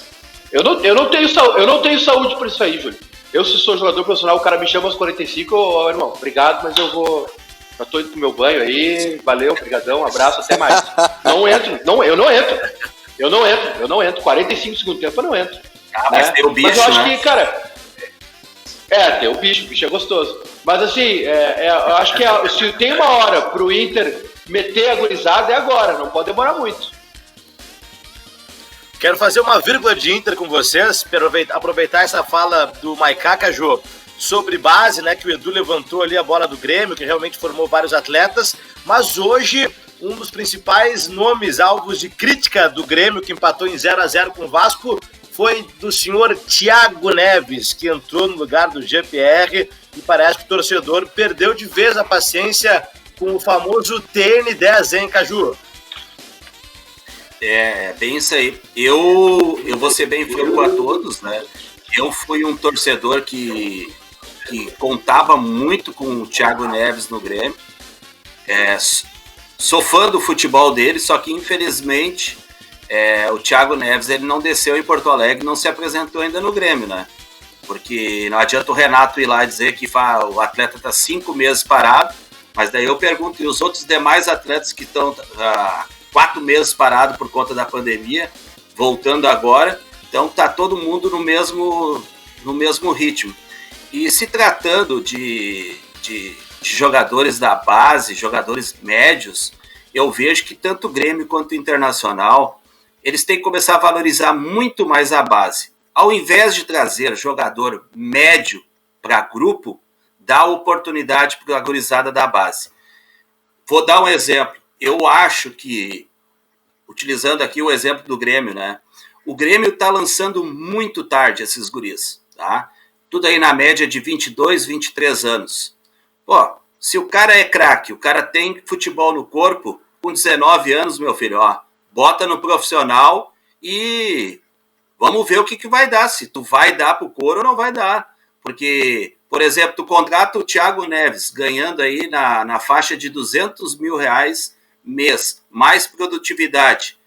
Eu não tenho saúde para isso aí, Júlio. Eu, se sou jogador profissional, o cara me chama aos 45, ô, irmão, obrigado, mas eu tô indo pro meu banho aí, valeu, brigadão, abraço, até mais. Eu não entro. 45 do segundo tempo eu não entro. Mas tem o bicho, mas eu acho né? que, cara, tem o bicho é gostoso. Mas assim, eu acho que se tem uma hora pro Inter meter a gurizada, é agora, não pode demorar muito. Quero fazer uma vírgula de Inter com vocês, aproveitar essa fala do Maiká, Caju, sobre base, né, que o Edu levantou ali a bola do Grêmio, que realmente formou vários atletas, mas hoje um dos principais nomes alvos de crítica do Grêmio, que empatou em 0-0 com o Vasco, foi do senhor Thiago Neves, que entrou no lugar do GPR, e parece que o torcedor perdeu de vez a paciência com o famoso TN10, hein, Caju? É bem isso aí. Eu vou ser bem franco a todos, né? Eu fui um torcedor que contava muito com o Thiago Neves no Grêmio. Sou fã do futebol dele, só que infelizmente o Thiago Neves ele não desceu em Porto Alegre, não se apresentou ainda no Grêmio, né? Porque não adianta o Renato ir lá dizer que o atleta está 5 meses parado, mas daí eu pergunto, e os outros demais atletas que estão 4 meses parado por conta da pandemia, voltando agora, então tá todo mundo no mesmo ritmo. E se tratando de jogadores da base, jogadores médios, eu vejo que tanto o Grêmio quanto o Internacional, eles têm que começar a valorizar muito mais a base. Ao invés de trazer jogador médio para grupo, dá oportunidade para a gurizada da base. Vou dar um exemplo. Eu acho que, utilizando aqui o exemplo do Grêmio, né? O Grêmio está lançando muito tarde esses guris, tá? Tudo aí na média de 22, 23 anos. Pô, se o cara é craque, o cara tem futebol no corpo, com 19 anos, meu filho, ó, bota no profissional e vamos ver o que vai dar, se tu vai dar pro couro ou não vai dar. Porque, por exemplo, tu contrata o Thiago Neves ganhando aí na faixa de R$200 mil mês, mais produtividade.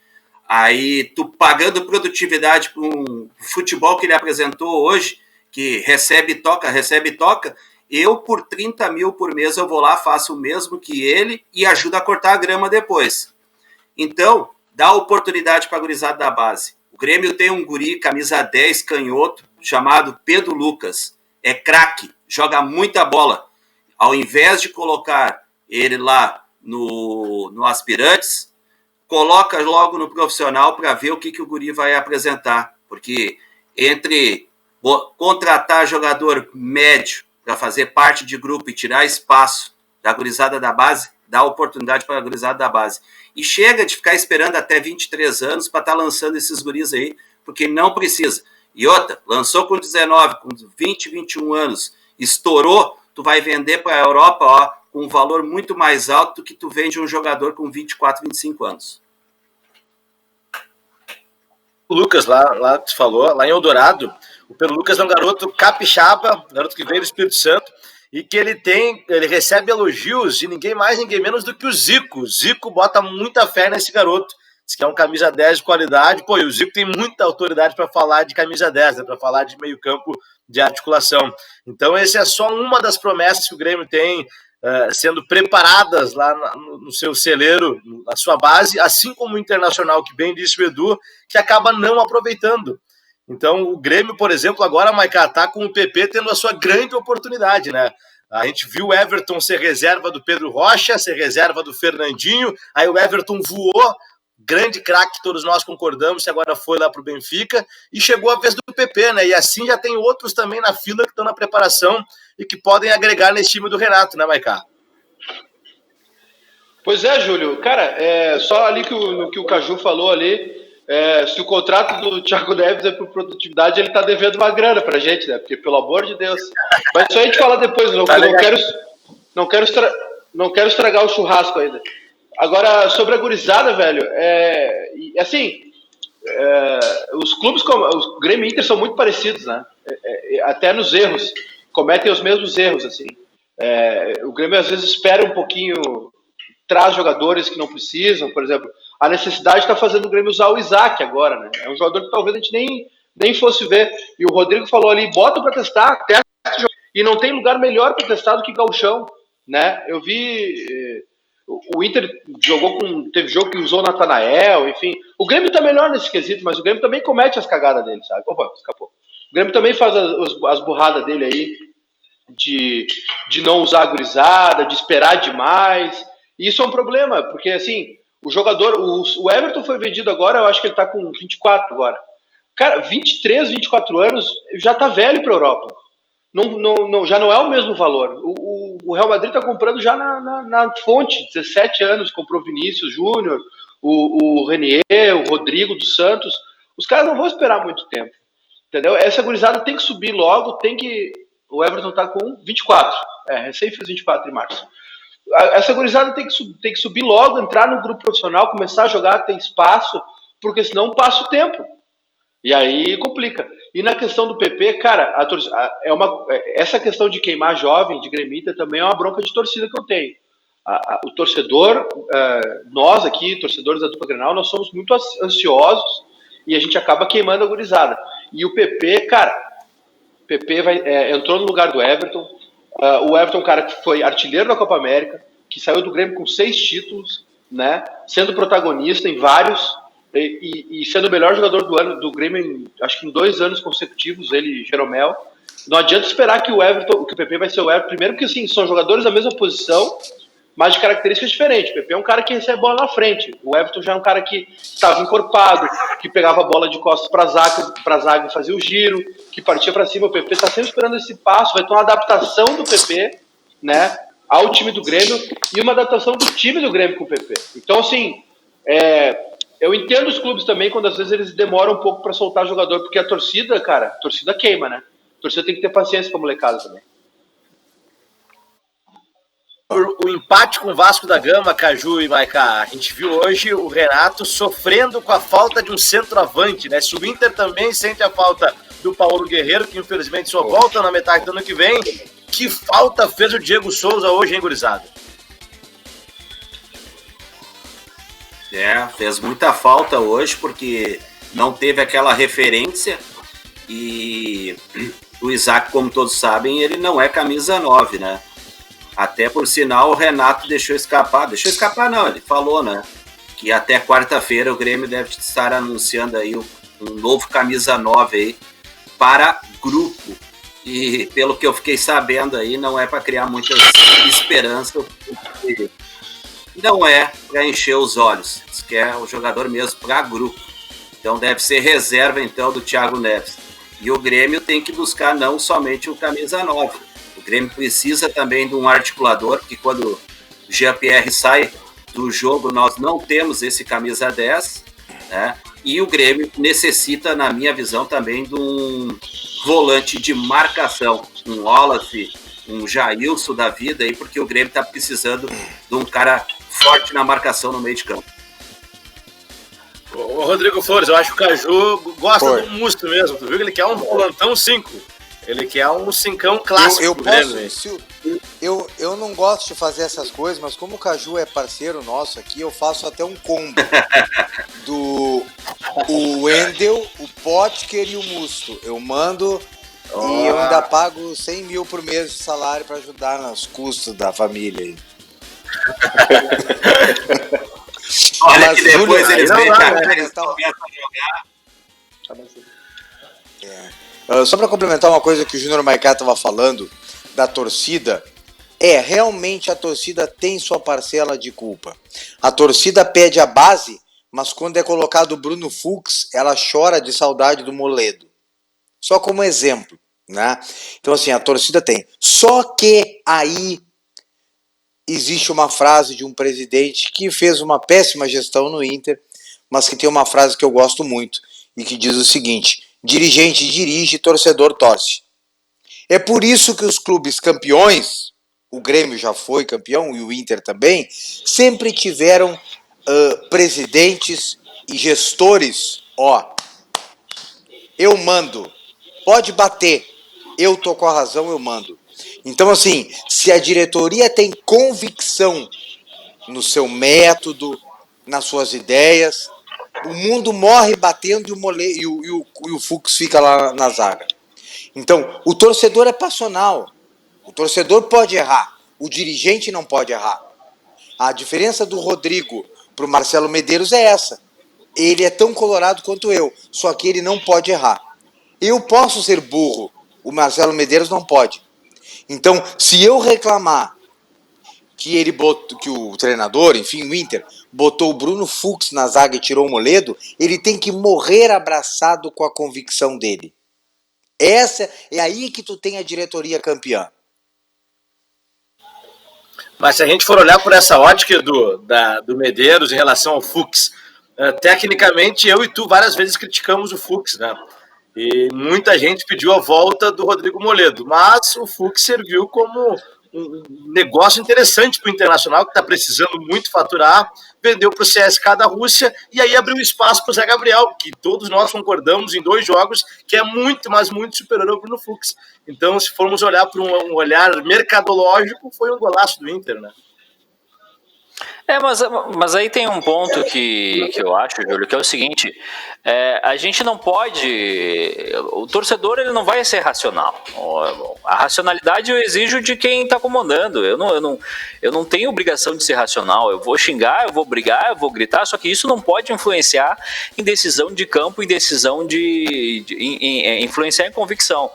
Aí tu pagando produtividade para um futebol que ele apresentou hoje, que recebe e toca, eu por 30 mil por mês eu vou lá, faço o mesmo que ele e ajudo a cortar a grama depois. Então, dá oportunidade para a gurizada da base. O Grêmio tem um guri, camisa 10, canhoto, chamado Pedro Lucas. É craque, joga muita bola. Ao invés de colocar ele lá no Aspirantes, coloca logo no profissional para ver o que o guri vai apresentar. Porque entre contratar jogador médio para fazer parte de grupo e tirar espaço da gurizada da base, dá oportunidade para a gurizada da base. E chega de ficar esperando até 23 anos para estar lançando esses guris aí, porque não precisa. E outra, lançou com 19, com 20, 21 anos, estourou, tu vai vender para a Europa, ó, com um valor muito mais alto do que tu vende um jogador com 24, 25 anos. O Lucas, lá tu falou, lá em Eldorado, o Pedro Lucas é um garoto capixaba, garoto que veio do Espírito Santo, e que ele recebe elogios de ninguém mais, ninguém menos do que o Zico. O Zico bota muita fé nesse garoto. Diz que é um camisa 10 de qualidade. Pô, e o Zico tem muita autoridade para falar de camisa 10, né, para falar de meio campo de articulação. Então, esse é só uma das promessas que o Grêmio tem sendo preparadas lá no seu celeiro, na sua base, assim como o Internacional, que bem disse o Edu, que acaba não aproveitando. Então, o Grêmio, por exemplo, agora, Maiká, tá com o PP tendo a sua grande oportunidade, né? A gente viu o Everton ser reserva do Pedro Rocha, ser reserva do Fernandinho, aí o Everton voou, grande craque, todos nós concordamos, que agora foi lá pro Benfica, e chegou a vez do PP, né? E assim já tem outros também na fila que estão na preparação e que podem agregar nesse time do Renato, né, Maiká? Pois é, Júlio. Cara, só ali no que o Caju falou ali, se o contrato do Thiago Neves é por produtividade, ele tá devendo uma grana pra gente, né? Porque, pelo amor de Deus. Mas isso a gente fala depois, não quero estragar o churrasco ainda. Agora, sobre a gurizada, velho, os clubes como o Grêmio e Inter são muito parecidos, né? até nos erros, cometem os mesmos erros, assim. O Grêmio às vezes espera um pouquinho, traz jogadores que não precisam, por exemplo, a necessidade está fazendo o Grêmio usar o Isaac agora, né? É um jogador que talvez a gente nem fosse ver. E o Rodrigo falou ali, bota para testar, testa, e não tem lugar melhor para testar do que Gauchão, né? Eu vi o Inter teve jogo que usou o Natanael, enfim. O Grêmio tá melhor nesse quesito, mas o Grêmio também comete as cagadas dele, sabe? Opa, escapou. O Grêmio também faz as burradas dele aí, de não usar a gurizada, de esperar demais. E isso é um problema, porque assim, o jogador, o Everton foi vendido agora, eu acho que ele tá com 24 agora. Cara, 23, 24 anos, já tá velho pra Europa. Já não é o mesmo valor. O Real Madrid está comprando já na fonte, 17 anos, comprou Vinícius Júnior, o Renier, o Rodrigo dos Santos. Os caras não vão esperar muito tempo, entendeu? Essa gurizada tem que subir logo, o Everton está com 24, recém fez 24 em março. Essa gurizada tem que subir logo, entrar no grupo profissional, começar a jogar, ter espaço, porque senão passa o tempo. E aí complica. E na questão do PP, cara, essa questão de queimar jovem, de gremita, também é uma bronca de torcida que eu tenho. O torcedor, nós aqui, torcedores da dupla Grenal, nós somos muito ansiosos e a gente acaba queimando a gurizada. E o PP, cara, entrou no lugar do Everton. O Everton é um cara que foi artilheiro da Copa América, que saiu do Grêmio com 6 títulos, né, sendo protagonista em vários, e sendo o melhor jogador do ano do Grêmio, acho que em 2 anos consecutivos, ele e Jeromel. Não adianta esperar que o PP vai ser o Everton, primeiro porque assim, são jogadores da mesma posição, mas de características diferentes. O PP é um cara que recebe bola na frente, o Everton já é um cara que estava encorpado, que pegava a bola de costas para a zaga e fazia o giro, que partia para cima. O PP está sempre esperando esse passo, vai ter uma adaptação do PP, né, ao time do Grêmio, e uma adaptação do time do Grêmio com o PP. Então, assim, eu entendo os clubes também quando às vezes eles demoram um pouco para soltar jogador, porque a torcida, cara, a torcida queima, né? A torcida tem que ter paciência com a molecada também. O empate com o Vasco da Gama, Caju e Maiká, a gente viu hoje o Renato sofrendo com a falta de um centroavante, né? Se o Inter também sente a falta do Paulo Guerreiro, que infelizmente só volta na metade do ano que vem, que falta fez o Diego Souza hoje, hein, gurizada? Fez muita falta hoje, porque não teve aquela referência, e o Isaac, como todos sabem, ele não é camisa 9, né? Até por sinal o Renato deixou escapar não, ele falou, né, que até quarta-feira o Grêmio deve estar anunciando aí um novo camisa 9 aí para grupo, e pelo que eu fiquei sabendo aí, não é para criar muita esperança, porque não é para encher os olhos, diz que é o jogador mesmo para grupo, então deve ser reserva então do Thiago Neves, e o Grêmio tem que buscar não somente o camisa 9, o Grêmio precisa também de um articulador, porque quando o Jean-Pierre sai do jogo, nós não temos esse camisa 10, né? E o Grêmio necessita, na minha visão, também de um volante de marcação, um Wallace, um Jailson da vida, aí, porque o Grêmio está precisando de um cara forte na marcação no meio de campo. Ô Rodrigo Flores, eu acho que o Caju gosta do Musto mesmo, tu viu que ele quer um volantão 5. Ele quer um cincão clássico. Eu não gosto de fazer essas coisas, mas como o Caju é parceiro nosso aqui, eu faço até um combo o Wendel, o Potker e o Musto. Eu mando e eu ainda pago 100 mil por mês de salário para ajudar nos custos da família aí. Olha, mas que depois Júlio, eles vêm cá, eles começam a jogar. Só para complementar uma coisa que o Júnior Maiká estava falando da torcida, realmente a torcida tem sua parcela de culpa. A torcida pede a base, mas quando é colocado o Bruno Fux, ela chora de saudade do Moledo. Só como exemplo, né? Então assim, a torcida tem. Só que aí existe uma frase de um presidente que fez uma péssima gestão no Inter, mas que tem uma frase que eu gosto muito e que diz o seguinte: dirigente dirige, torcedor torce. É por isso que os clubes campeões, o Grêmio já foi campeão e o Inter também, sempre tiveram presidentes e gestores, eu mando, pode bater, eu tô com a razão, eu mando. Então, assim, se a diretoria tem convicção no seu método, nas suas ideias, o mundo morre batendo e o Fux fica lá na zaga. Então, o torcedor é passional. O torcedor pode errar. O dirigente não pode errar. A diferença do Rodrigo para o Marcelo Medeiros é essa. Ele é tão colorado quanto eu, só que ele não pode errar. Eu posso ser burro, o Marcelo Medeiros não pode. Então, se eu reclamar que o treinador, enfim, o Inter, botou o Bruno Fux na zaga e tirou o Moledo, ele tem que morrer abraçado com a convicção dele. Essa é aí que tu tem a diretoria campeã. Mas se a gente for olhar por essa ótica do Medeiros em relação ao Fux, tecnicamente eu e tu várias vezes criticamos o Fux, né? E muita gente pediu a volta do Rodrigo Moledo, mas o Fux serviu como um negócio interessante para o Internacional, que está precisando muito faturar, vendeu para o CSKA da Rússia e aí abriu espaço para o Zé Gabriel, que todos nós concordamos em 2 jogos, que é muito, mas muito superior ao Bruno Fux. Então, se formos olhar por um olhar mercadológico, foi um golaço do Inter, né? Mas aí tem um ponto que eu acho, Júlio, que é o seguinte: a gente não pode. O torcedor ele não vai ser racional. A racionalidade eu exijo de quem está comandando. Eu não tenho obrigação de ser racional. Eu vou xingar, eu vou brigar, eu vou gritar, só que isso não pode influenciar em decisão de campo, em decisão influenciar em convicção.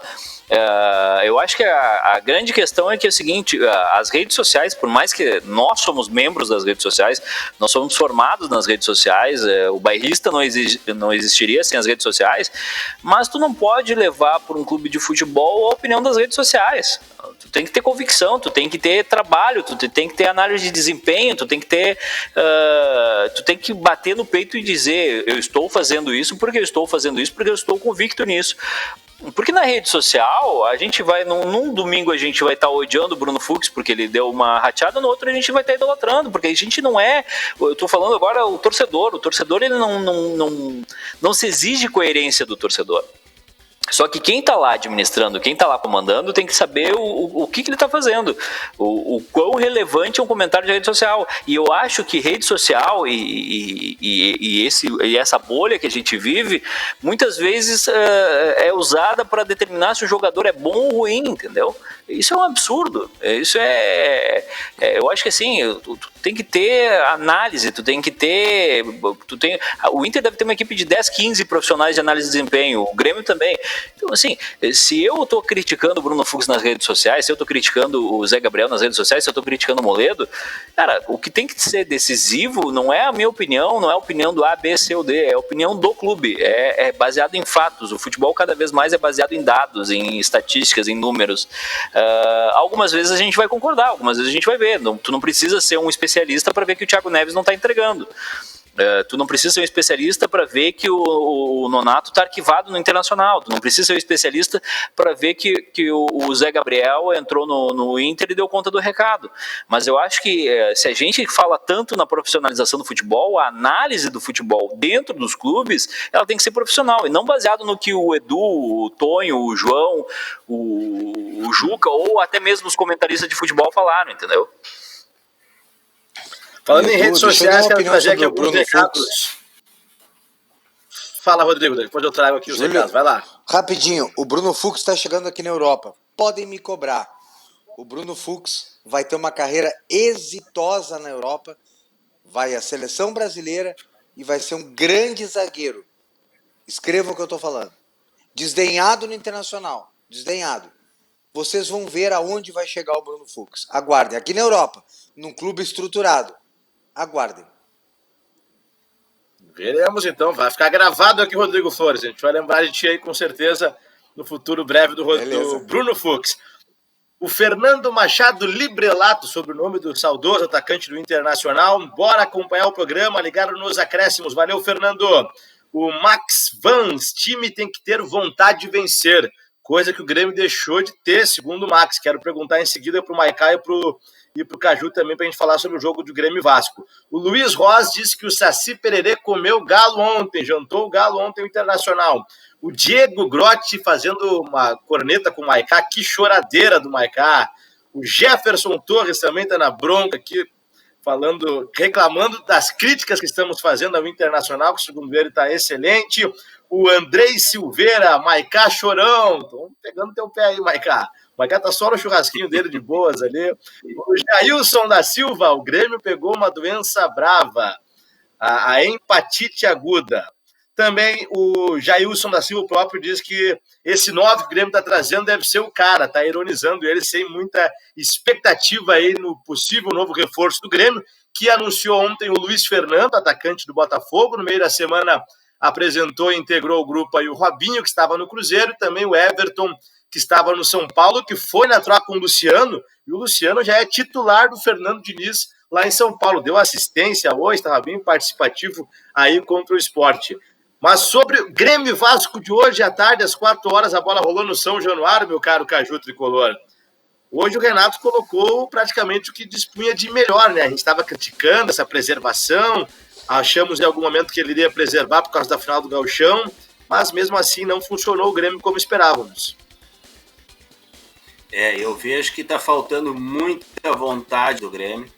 Eu acho que a grande questão é que é o seguinte: as redes sociais, por mais que nós somos membros das redes sociais, nós somos formados nas redes sociais, o bairrista não existiria sem as redes sociais, mas tu não pode levar por um clube de futebol a opinião das redes sociais. Tu tem que ter convicção, tu tem que ter trabalho, tu tem que ter análise de desempenho, tu tem que bater no peito e dizer: eu estou fazendo isso porque eu estou fazendo isso porque eu estou convicto nisso. Porque na rede social, a gente vai, num domingo a gente vai estar odiando o Bruno Fux porque ele deu uma rateada, no outro a gente vai estar idolatrando, porque a gente não é, eu estou falando agora o torcedor ele não se exige coerência do torcedor. Só que quem está lá administrando, quem está lá comandando, tem que saber o que ele está fazendo, o quão relevante é um comentário de rede social. E eu acho que rede social e essa bolha que a gente vive, muitas vezes é usada para determinar se o jogador é bom ou ruim, entendeu? Isso é um absurdo. Isso eu acho que assim, tu tem que ter análise, o Inter deve ter uma equipe de 10, 15 profissionais de análise de desempenho, o Grêmio também. Então, assim, se eu estou criticando o Bruno Fux nas redes sociais, se eu estou criticando o Zé Gabriel nas redes sociais, se eu estou criticando o Moledo, cara, o que tem que ser decisivo não é a minha opinião, não é a opinião do A, B, C ou D, é a opinião do clube, é baseado em fatos. O futebol cada vez mais é baseado em dados, em estatísticas, em números. Algumas vezes a gente vai concordar, algumas vezes a gente vai ver. Tu não precisa ser um especialista para ver que o Thiago Neves não está entregando. Tu não precisa ser um especialista para ver que o Nonato está arquivado no Internacional. Tu não precisa ser um especialista para ver que o Zé Gabriel entrou no Inter e deu conta do recado. Mas eu acho que se a gente fala tanto na profissionalização do futebol, a análise do futebol dentro dos clubes, ela tem que ser profissional e não baseado no que o Edu, o Tonho, o João, o Juca ou até mesmo os comentaristas de futebol falaram, entendeu? Falando em redes sociais, quero trazer aqui alguns recados. Fala, Rodrigo, depois eu trago aqui os recados. Vai lá. Rapidinho, o Bruno Fux está chegando aqui na Europa. Podem me cobrar. O Bruno Fux vai ter uma carreira exitosa na Europa, vai à seleção brasileira e vai ser um grande zagueiro. Escrevam o que eu estou falando. Desdenhado no Internacional. Desdenhado. Vocês vão ver aonde vai chegar o Bruno Fux. Aguardem. Aqui na Europa, num clube estruturado. Aguardem. Veremos então, vai ficar gravado aqui, Rodrigo Flores. A gente vai lembrar de ti aí com certeza no futuro breve do Bruno Fux. O Fernando Machado Librelato, sobre o nome do saudoso atacante do Internacional. Bora acompanhar o programa, ligaram nos acréscimos. Valeu, Fernando. O Max Vans, time tem que ter vontade de vencer, coisa que o Grêmio deixou de ter, segundo o Max. Quero perguntar em seguida para o Maiká e para o Caju também, para a gente falar sobre o jogo do Grêmio e Vasco. O Luiz Ross disse que o Saci Pererê comeu galo ontem, jantou o galo ontem o Internacional. O Diego Grotti fazendo uma corneta com o Maiká, que choradeira do Maiká. O Jefferson Torres também está na bronca aqui, reclamando das críticas que estamos fazendo ao Internacional, que segundo ele está excelente. O Andrei Silveira, Maiká chorão. Estão pegando teu pé aí, Maiká. O Maiká tá só no churrasquinho dele de boas ali. O Jailson da Silva, o Grêmio pegou uma doença brava, a empatite aguda. Também o Jailson da Silva próprio diz que esse 9 que o Grêmio está trazendo deve ser o cara, está ironizando ele sem muita expectativa aí no possível novo reforço do Grêmio, que anunciou ontem o Luiz Fernando, atacante do Botafogo. No meio da semana apresentou e integrou o grupo aí o Robinho, que estava no Cruzeiro, e também o Everton, que estava no São Paulo, que foi na troca com o Luciano, e o Luciano já é titular do Fernando Diniz lá em São Paulo. Deu assistência hoje, estava bem participativo aí contra o Sport. Mas sobre o Grêmio Vasco de hoje à tarde, às 4 horas, a bola rolou no São Januário, meu caro Caju Tricolor. Hoje o Renato colocou praticamente o que dispunha de melhor, né? A gente estava criticando essa preservação, achamos em algum momento que ele iria preservar por causa da final do Gauchão, mas mesmo assim não funcionou o Grêmio como esperávamos. Eu vejo que está faltando muita vontade do Grêmio.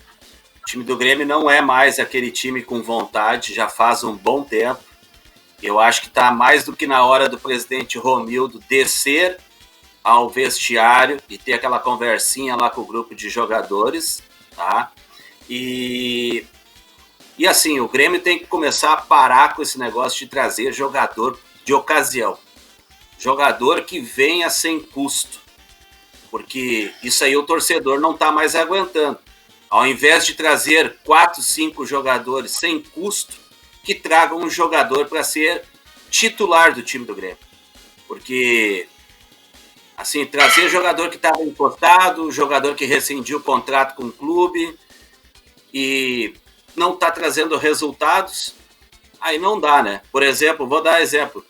O time do Grêmio não é mais aquele time com vontade, já faz um bom tempo. Eu acho que está mais do que na hora do presidente Romildo descer ao vestiário e ter aquela conversinha lá com o grupo de jogadores, tá? E assim, o Grêmio tem que começar a parar com esse negócio de trazer jogador de ocasião. Jogador que venha sem custo. Porque isso aí o torcedor não está mais aguentando. Ao invés de trazer 4, 5 jogadores sem custo, que tragam um jogador para ser titular do time do Grêmio. Porque, assim, trazer jogador que estava encostado, jogador que rescindiu o contrato com o clube e não está trazendo resultados, aí não dá, né? Por exemplo, vou dar exemplo.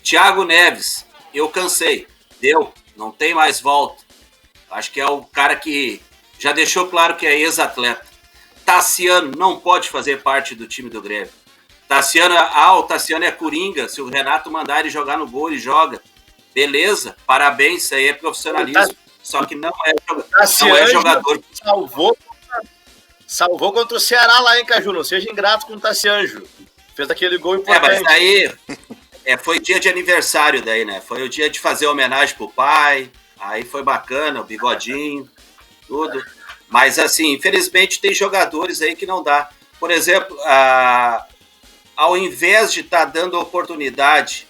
Thiago Neves, eu cansei, deu, não tem mais volta. Acho que é o cara que já deixou claro que é ex-atleta. Tassiano não pode fazer parte do time do Grêmio. O Tassiano é coringa. Se o Renato mandar ele jogar no gol, ele joga. Beleza, parabéns, isso aí é profissionalismo. Só que não é jogador. Salvou contra o Ceará lá, hein, Caju? Não seja ingrato com o Tassianjo. Fez aquele gol importante. Mas aí foi dia de aniversário daí, né? Foi o dia de fazer homenagem pro pai. Aí foi bacana, o bigodinho, tudo. Mas, assim, infelizmente tem jogadores aí que não dá. Por exemplo, ao invés de estar dando oportunidade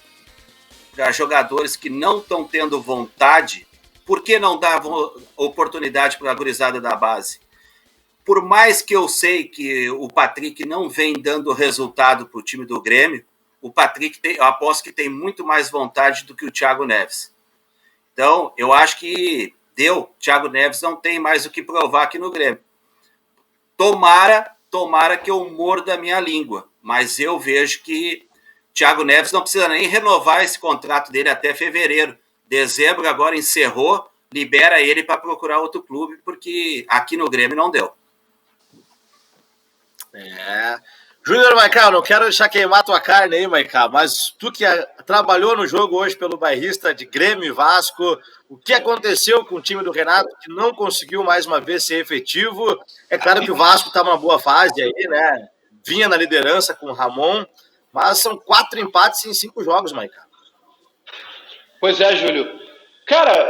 para jogadores que não estão tendo vontade, por que não dar oportunidade para a gurizada da base? Por mais que eu sei que o Patrick não vem dando resultado para o time do Grêmio, o Patrick eu aposto que tem muito mais vontade do que o Thiago Neves. Então, eu acho que Thiago Neves não tem mais o que provar aqui no Grêmio. Tomara que eu morda a minha língua, mas eu vejo que Thiago Neves não precisa nem renovar esse contrato dele até fevereiro. Dezembro agora encerrou, libera ele para procurar outro clube, porque aqui no Grêmio não deu. Júnior Maiká, não quero deixar queimar tua carne aí, Maiká, mas tu que trabalhou no jogo hoje pelo bairrista de Grêmio e Vasco, o que aconteceu com o time do Renato que não conseguiu mais uma vez ser efetivo? É claro que o Vasco está numa boa fase aí, né? Vinha na liderança com o Ramon, mas são 4 empates em 5 jogos, Maiká. Pois é, Júlio. Cara,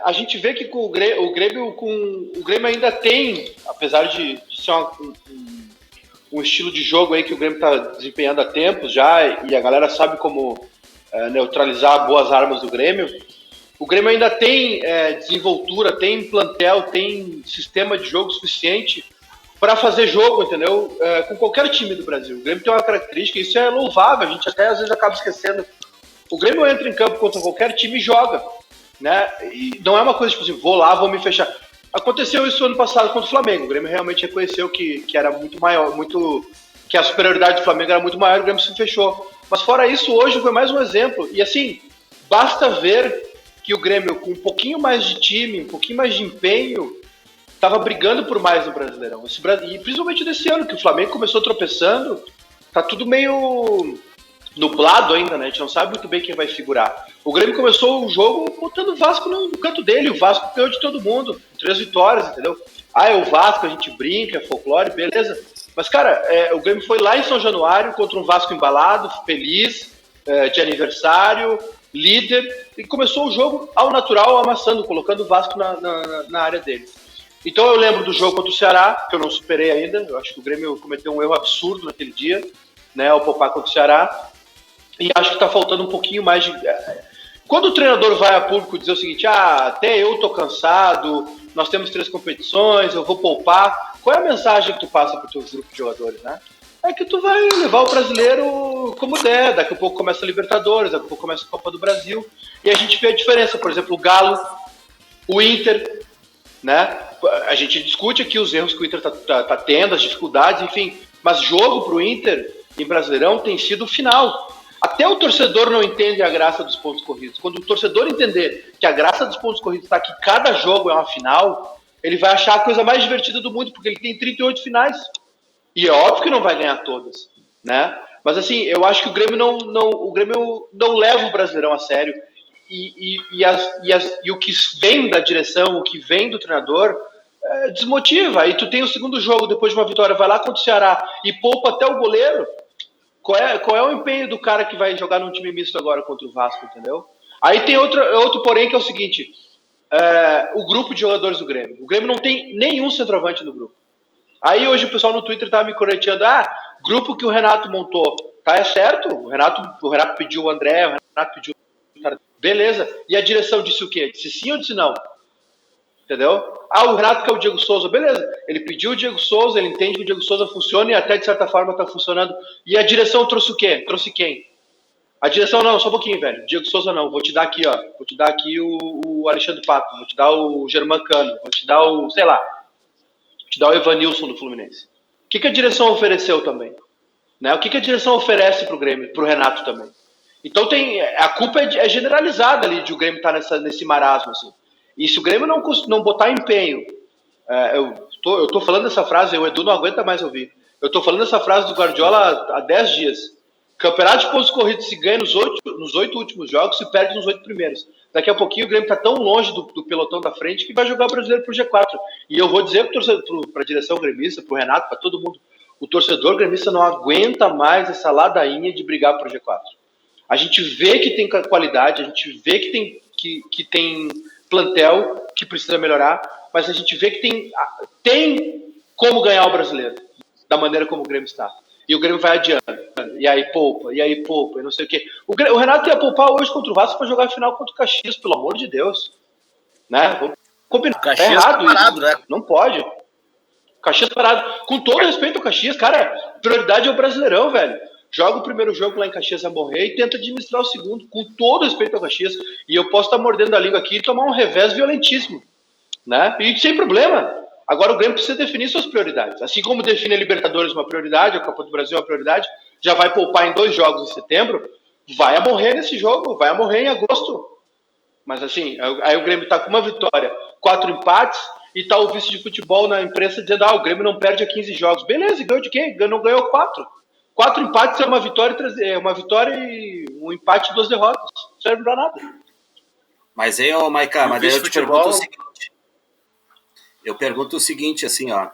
a gente vê que o Grêmio ainda tem, apesar de ser um estilo de jogo aí que o Grêmio está desempenhando há tempos já, e a galera sabe como neutralizar boas armas do Grêmio. O Grêmio ainda tem desenvoltura, tem plantel, tem sistema de jogo suficiente para fazer jogo, entendeu? Com qualquer time do Brasil. O Grêmio tem uma característica, isso é louvável, a gente até às vezes acaba esquecendo. O Grêmio entra em campo contra qualquer time e joga, né? E não é uma coisa tipo assim, vou lá, vou me fechar. Aconteceu isso ano passado contra o Flamengo. O Grêmio realmente reconheceu que era muito maior, que a superioridade do Flamengo era muito maior, o Grêmio se fechou. Mas fora isso, hoje foi mais um exemplo. E assim, basta ver que o Grêmio, com um pouquinho mais de time, um pouquinho mais de empenho, estava brigando por mais no Brasileirão. E principalmente desse ano, que o Flamengo começou tropeçando, tá tudo meio nublado ainda, né? A gente não sabe muito bem quem vai figurar. O Grêmio começou o jogo botando o Vasco no canto dele. O Vasco ganhou de todo mundo. 3 vitórias, entendeu? Ah, é o Vasco, a gente brinca, é folclore, beleza. Mas, cara, o Grêmio foi lá em São Januário contra um Vasco embalado, feliz, de aniversário, líder, e começou o jogo ao natural, amassando, colocando o Vasco na área dele. Então eu lembro do jogo contra o Ceará, que eu não superei ainda. Eu acho que o Grêmio cometeu um erro absurdo naquele dia, né, ao poupar contra o Ceará. E acho que está faltando um pouquinho mais de... Quando o treinador vai a público dizer o seguinte, até eu tô cansado, nós temos 3 competições, eu vou poupar, qual é a mensagem que tu passa para o teu grupo de jogadores, né? É que tu vai levar o brasileiro como der, daqui a pouco começa a Libertadores, daqui a pouco começa a Copa do Brasil, e a gente vê a diferença, por exemplo, o Galo, o Inter, né? A gente discute aqui os erros que o Inter tá tendo, as dificuldades, enfim, mas jogo pro Inter em Brasileirão tem sido o final. Até o torcedor não entende a graça dos pontos corridos. Quando o torcedor entender que a graça dos pontos corridos está que cada jogo é uma final, ele vai achar a coisa mais divertida do mundo, porque ele tem 38 finais. E é óbvio que não vai ganhar todas, né? Mas assim, eu acho que o Grêmio não leva o Brasileirão a sério. E o que vem da direção, o que vem do treinador, desmotiva. Aí tu tem o segundo jogo, depois de uma vitória, vai lá contra o Ceará e poupa até o goleiro. Qual é o empenho do cara que vai jogar num time misto agora contra o Vasco, entendeu? Aí tem outro porém, que é o seguinte, o grupo de jogadores do Grêmio. O Grêmio não tem nenhum centroavante no grupo. Aí hoje o pessoal no Twitter tava me corneteando, grupo que o Renato montou. Tá, é certo, o Renato pediu o André, o Renato pediu o cara. Beleza, e a direção disse o quê? Disse sim ou disse não? Entendeu? O Renato quer o Diego Souza, beleza. Ele pediu o Diego Souza, ele entende que o Diego Souza funciona e até de certa forma tá funcionando. E a direção trouxe o quê? Trouxe quem? A direção, não, só um pouquinho, velho. Diego Souza não, vou te dar aqui, ó. Vou te dar aqui o Alexandre Pato, vou te dar o Germán Cano, vou te dar o, sei lá, vou te dar o Evanilson do Fluminense. O que a direção ofereceu também? Né? O que a direção oferece pro Grêmio, pro Renato também? Então a culpa é generalizada ali de o Grêmio estar nesse marasmo, assim. E se o Grêmio não botar empenho, eu tô falando essa frase, o Edu não aguenta mais ouvir. Eu tô falando essa frase do Guardiola há 10 dias. Campeonato de pontos corridos se ganha nos 8 últimos jogos, se perde nos 8 primeiros. Daqui a pouquinho o Grêmio tá tão longe do pelotão da frente que vai jogar o brasileiro pro G4. E eu vou dizer para a direção gremista, pro Renato, para todo mundo, o torcedor gremista não aguenta mais essa ladainha de brigar pro G4. A gente vê que tem qualidade, a gente vê que tem plantel que precisa melhorar, mas a gente vê que tem como ganhar o brasileiro, da maneira como o Grêmio está. E o Grêmio vai adiando, e aí poupa, e não sei o quê. O Renato ia poupar hoje contra o Vasco para jogar a final contra o Caxias, pelo amor de Deus. Né? Vamos combinar. É errado parado, isso. Né? Não pode. Caxias parado. Com todo respeito ao Caxias, cara, prioridade é o Brasileirão, velho. Joga o primeiro jogo lá em Caxias a morrer e tenta administrar o segundo, com todo respeito ao Caxias. E eu posso estar mordendo a língua aqui e tomar um revés violentíssimo. Né? E sem problema. Agora o Grêmio precisa definir suas prioridades. Assim como define a Libertadores uma prioridade, a Copa do Brasil uma prioridade, já vai poupar em 2 jogos em setembro, vai a morrer nesse jogo, vai a morrer em agosto. Mas assim, aí o Grêmio está com uma vitória, 4 empates, e está o vice de futebol na imprensa dizendo, o Grêmio não perde a 15 jogos. Beleza, ganhou de quem? Não ganhou 4. 4 empates é uma vitória e um empate e 2 derrotas. Não serve pra nada. Mas aí, Maiká, mas daí eu te pergunto o seguinte. Eu pergunto o seguinte, assim, ó.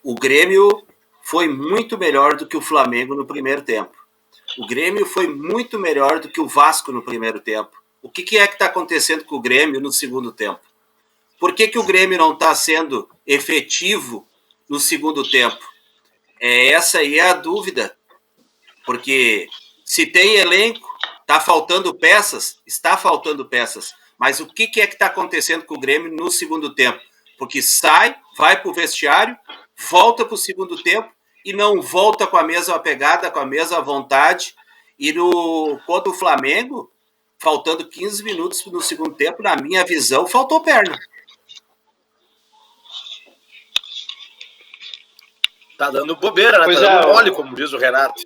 O Grêmio foi muito melhor do que o Flamengo no primeiro tempo. O Grêmio foi muito melhor do que o Vasco no primeiro tempo. O que é que está acontecendo com o Grêmio no segundo tempo? Por que o Grêmio não está sendo efetivo no segundo tempo? Essa aí é a dúvida. Porque se tem elenco, está faltando peças, Mas o que é que está acontecendo com o Grêmio no segundo tempo? Porque sai, vai para o vestiário, volta para o segundo tempo e não volta com a mesma pegada, com a mesma vontade. E contra o Flamengo, faltando 15 minutos no segundo tempo, na minha visão, faltou perna. Tá dando bobeira, né? Pois tá dando mole, como diz o Renato.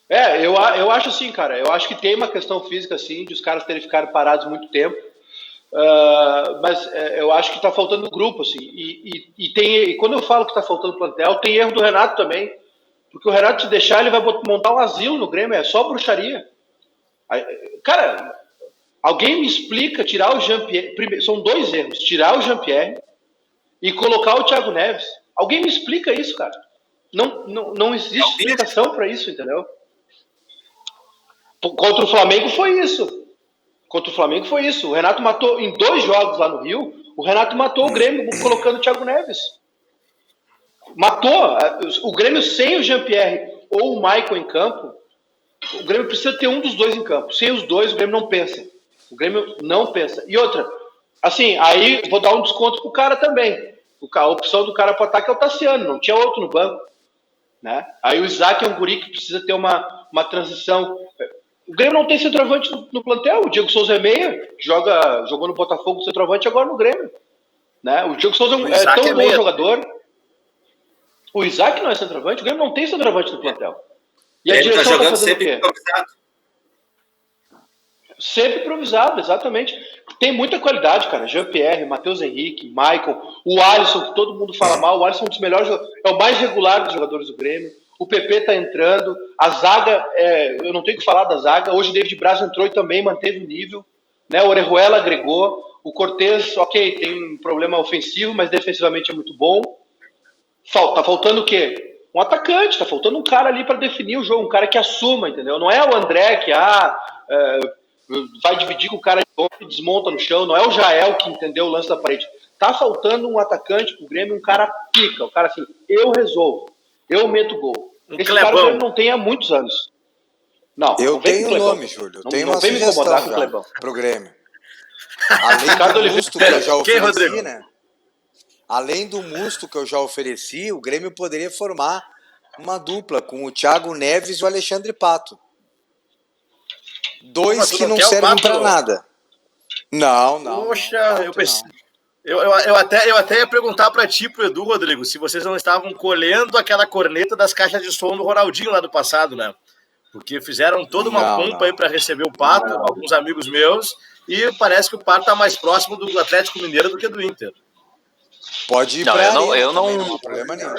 Eu acho assim, cara. Eu acho que tem uma questão física, assim, de os caras terem ficado parados muito tempo. Mas eu acho que está faltando grupo, assim. E quando eu falo que está faltando plantel, tem erro do Renato também. Porque o Renato te deixar, ele vai montar um asilo no Grêmio, é só bruxaria. Cara, alguém me explica tirar o Jean-Pierre. São 2 erros: tirar o Jean-Pierre e colocar o Thiago Neves. Alguém me explica isso, cara. Não existe explicação para isso, entendeu? Contra o Flamengo foi isso. O Renato matou em 2 jogos lá no Rio. O Renato matou o Grêmio colocando o Thiago Neves. Matou. O Grêmio sem o Jean-Pierre ou o Michael em campo, o Grêmio precisa ter um dos 2 em campo. Sem os 2, o Grêmio não pensa. E outra, assim, aí vou dar um desconto pro cara também. A opção do cara para ataque é o Tassiano, não tinha outro no banco. Né? Aí o Isaac é um guri que precisa ter uma transição. O Grêmio não tem centroavante no plantel. O Diego Souza é meia, jogou no Botafogo centroavante, agora no Grêmio. Né? O Diego Souza é tão bom jogador. O Isaac não é centroavante, o Grêmio não tem centroavante no plantel. E a direção tá jogando sempre improvisado. Sempre improvisado, exatamente. Tem muita qualidade, cara. Jean-Pierre, Matheus Henrique, Michael, o Alisson, que todo mundo fala mal. O Alisson é um dos melhores, é o mais regular dos jogadores do Grêmio. O PP tá entrando. A zaga, eu não tenho que falar da zaga. Hoje o David Braz entrou e também manteve o nível. Né? O Orejuela agregou. O Cortez, ok, tem um problema ofensivo, mas defensivamente é muito bom. Tá faltando o quê? Um atacante, tá faltando um cara ali para definir o jogo, um cara que assuma, entendeu? Não é o André que vai dividir com o cara e desmonta no chão, não é o Jael que entendeu o lance da parede. Tá faltando um atacante pro Grêmio, um cara pica, um cara assim, eu resolvo, eu meto gol. Esse cara o Grêmio não tem há muitos anos. Não, eu tenho o nome, Júlio. Eu tenho uma sugestão pro Grêmio. Além do Musto que eu já ofereci, né? Além do Musto que eu já ofereci, o Grêmio poderia formar uma dupla com o Thiago Neves e o Alexandre Pato. 2 que não servem pra nada. Não. Poxa, eu até ia perguntar pra ti, pro Edu, Rodrigo, se vocês não estavam colhendo aquela corneta das caixas de som do Ronaldinho lá do passado, né? Porque fizeram toda uma pompa aí pra receber o Pato, alguns amigos meus, e parece que o Pato tá mais próximo do Atlético Mineiro do que do Inter. Pode ir não problema nenhum.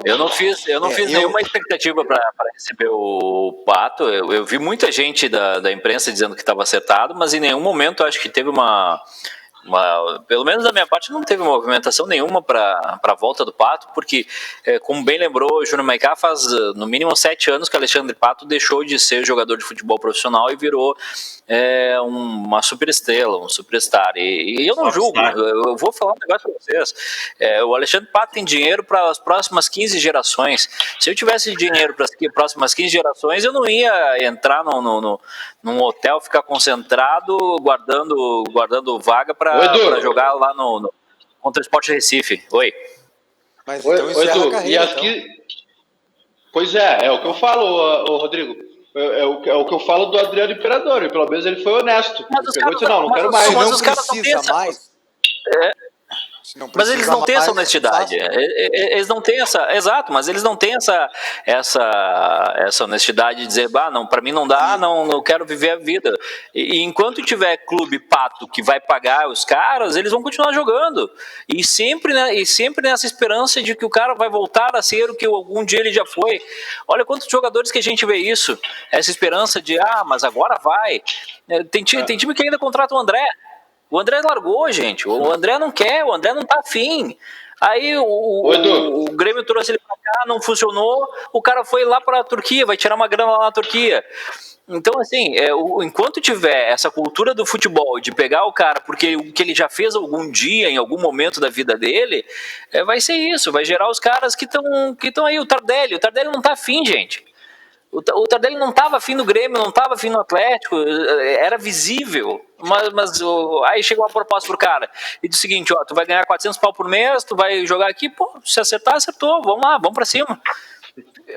Eu não fiz nenhuma expectativa para receber o Pato. Eu vi muita gente da imprensa dizendo que estava acertado, mas em nenhum momento acho que teve pelo menos da minha parte, não teve movimentação nenhuma para a volta do Pato, porque, como bem lembrou o Júnior Maicá, faz no mínimo 7 anos que Alexandre Pato deixou de ser jogador de futebol profissional e virou uma superestrela, um superstar. E eu não julgo, eu vou falar um negócio para vocês. O Alexandre Pato tem dinheiro para as próximas 15 gerações. Se eu tivesse dinheiro para as próximas 15 gerações, eu não ia entrar num hotel, ficar concentrado, guardando vaga para jogar lá contra o Sport Recife. Oi. Mas então isso Edu, é a carreira, então. Pois é o que eu falo, Rodrigo. É o que eu falo do Adriano Imperador, e pelo menos ele foi honesto. Ele pegou e disse, não quero mais. Mas os caras não precisa mais. Mas eles não têm essa honestidade. Eles não têm essa. Exato, mas eles não têm essa honestidade de dizer, não, para mim não dá, não quero viver a vida. E enquanto tiver clube Pato que vai pagar os caras, eles vão continuar jogando. E sempre nessa esperança de que o cara vai voltar a ser o que algum dia ele já foi. Olha quantos jogadores que a gente vê isso. Essa esperança de, mas agora vai. Tem time que ainda contrata o André. O André largou, gente. O André não quer, o André não tá afim. Aí o Grêmio trouxe ele pra cá, não funcionou. O cara foi lá pra Turquia, vai tirar uma grana lá na Turquia. Então, assim, enquanto tiver essa cultura do futebol de pegar o cara porque o que ele já fez algum dia, em algum momento da vida dele, vai ser isso. Vai gerar os caras que estão aí. O Tardelli não tá afim, gente. O Tardelli não estava afim no Grêmio, não estava afim no Atlético, era visível, mas aí chega uma proposta pro cara, e diz o seguinte, tu vai ganhar 400 pau por mês, tu vai jogar aqui, se acertar, acertou, vamos lá, vamos pra cima.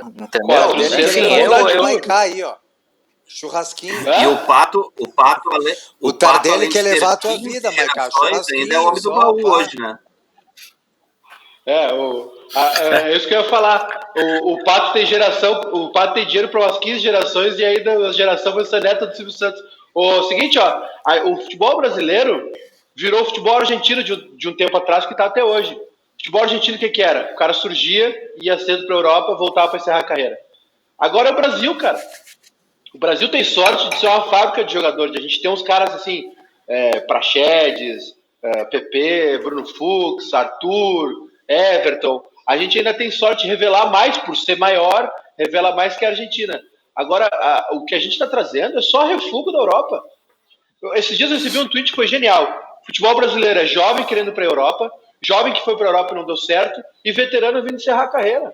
Entendeu? Enfim, eu aí, ó. Churrasquinho. E o Pato o Tardelli quer levar a tua vida, Maicá. Ainda é o homem do baú hoje, né? É isso que eu ia falar. O Pato tem dinheiro para umas 15 gerações e ainda a geração vai ser neta do Silvio Santos. O seguinte, o futebol brasileiro virou o futebol argentino de um tempo atrás que está até hoje. Futebol argentino, o que era? O cara surgia, ia cedo pra Europa, voltava para encerrar a carreira. Agora é o Brasil, cara. O Brasil tem sorte de ser uma fábrica de jogadores. A gente tem uns caras assim, Praxedes, PP, Bruno Fux, Arthur, Everton. A gente ainda tem sorte de revelar mais, por ser maior, revela mais que a Argentina. Agora, o que a gente está trazendo é só refúgio da Europa. Esses dias eu recebi um tweet que foi genial. Futebol brasileiro é jovem querendo ir para a Europa, jovem que foi para a Europa e não deu certo, e veterano vindo encerrar a carreira.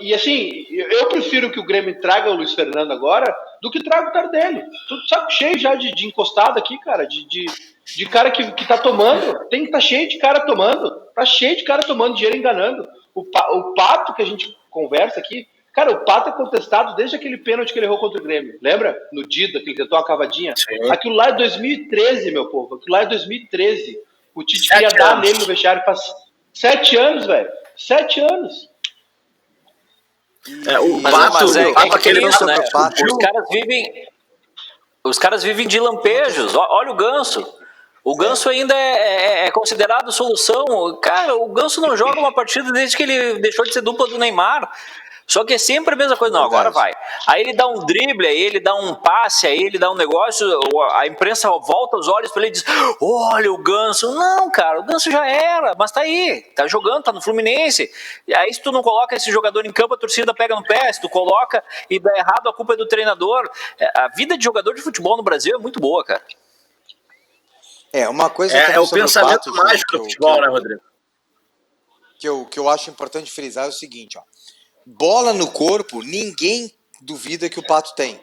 E assim, eu prefiro que o Grêmio traga o Luiz Fernando agora do que traga o Tardelli. Tudo saco cheio já de encostado aqui, cara, de cara que tá tomando. Tem que tá cheio de cara tomando. Tá cheio de cara tomando dinheiro enganando. O Pato que a gente conversa aqui, cara, o Pato é contestado desde aquele pênalti que ele errou contra o Grêmio. Lembra? No Dida, que ele tentou uma cavadinha. Sim. Aquilo lá é 2013, meu povo. Aquilo lá é 2013. O Tite queria dar nele no vestiário faz 7 anos, velho. 7 anos. Os caras vivem de lampejos. Olha o Ganso. O Ganso ainda é considerado solução. Cara, o Ganso não joga uma partida desde que ele deixou de ser dupla do Neymar. Só que é sempre a mesma coisa. Não, agora vai. Aí ele dá um drible, aí ele dá um passe, aí ele dá um negócio, a imprensa volta os olhos para ele e diz: olha o Ganso. Não, cara, o Ganso já era, mas tá aí, tá jogando, tá no Fluminense. E aí se tu não coloca esse jogador em campo, a torcida pega no pé. Se tu coloca e dá errado, a culpa é do treinador. A vida de jogador de futebol no Brasil é muito boa, cara. Uma coisa é o pensamento mágico do futebol, né, Rodrigo? Que eu acho importante frisar é o seguinte, ó. Bola no corpo, ninguém duvida que o Pato tem.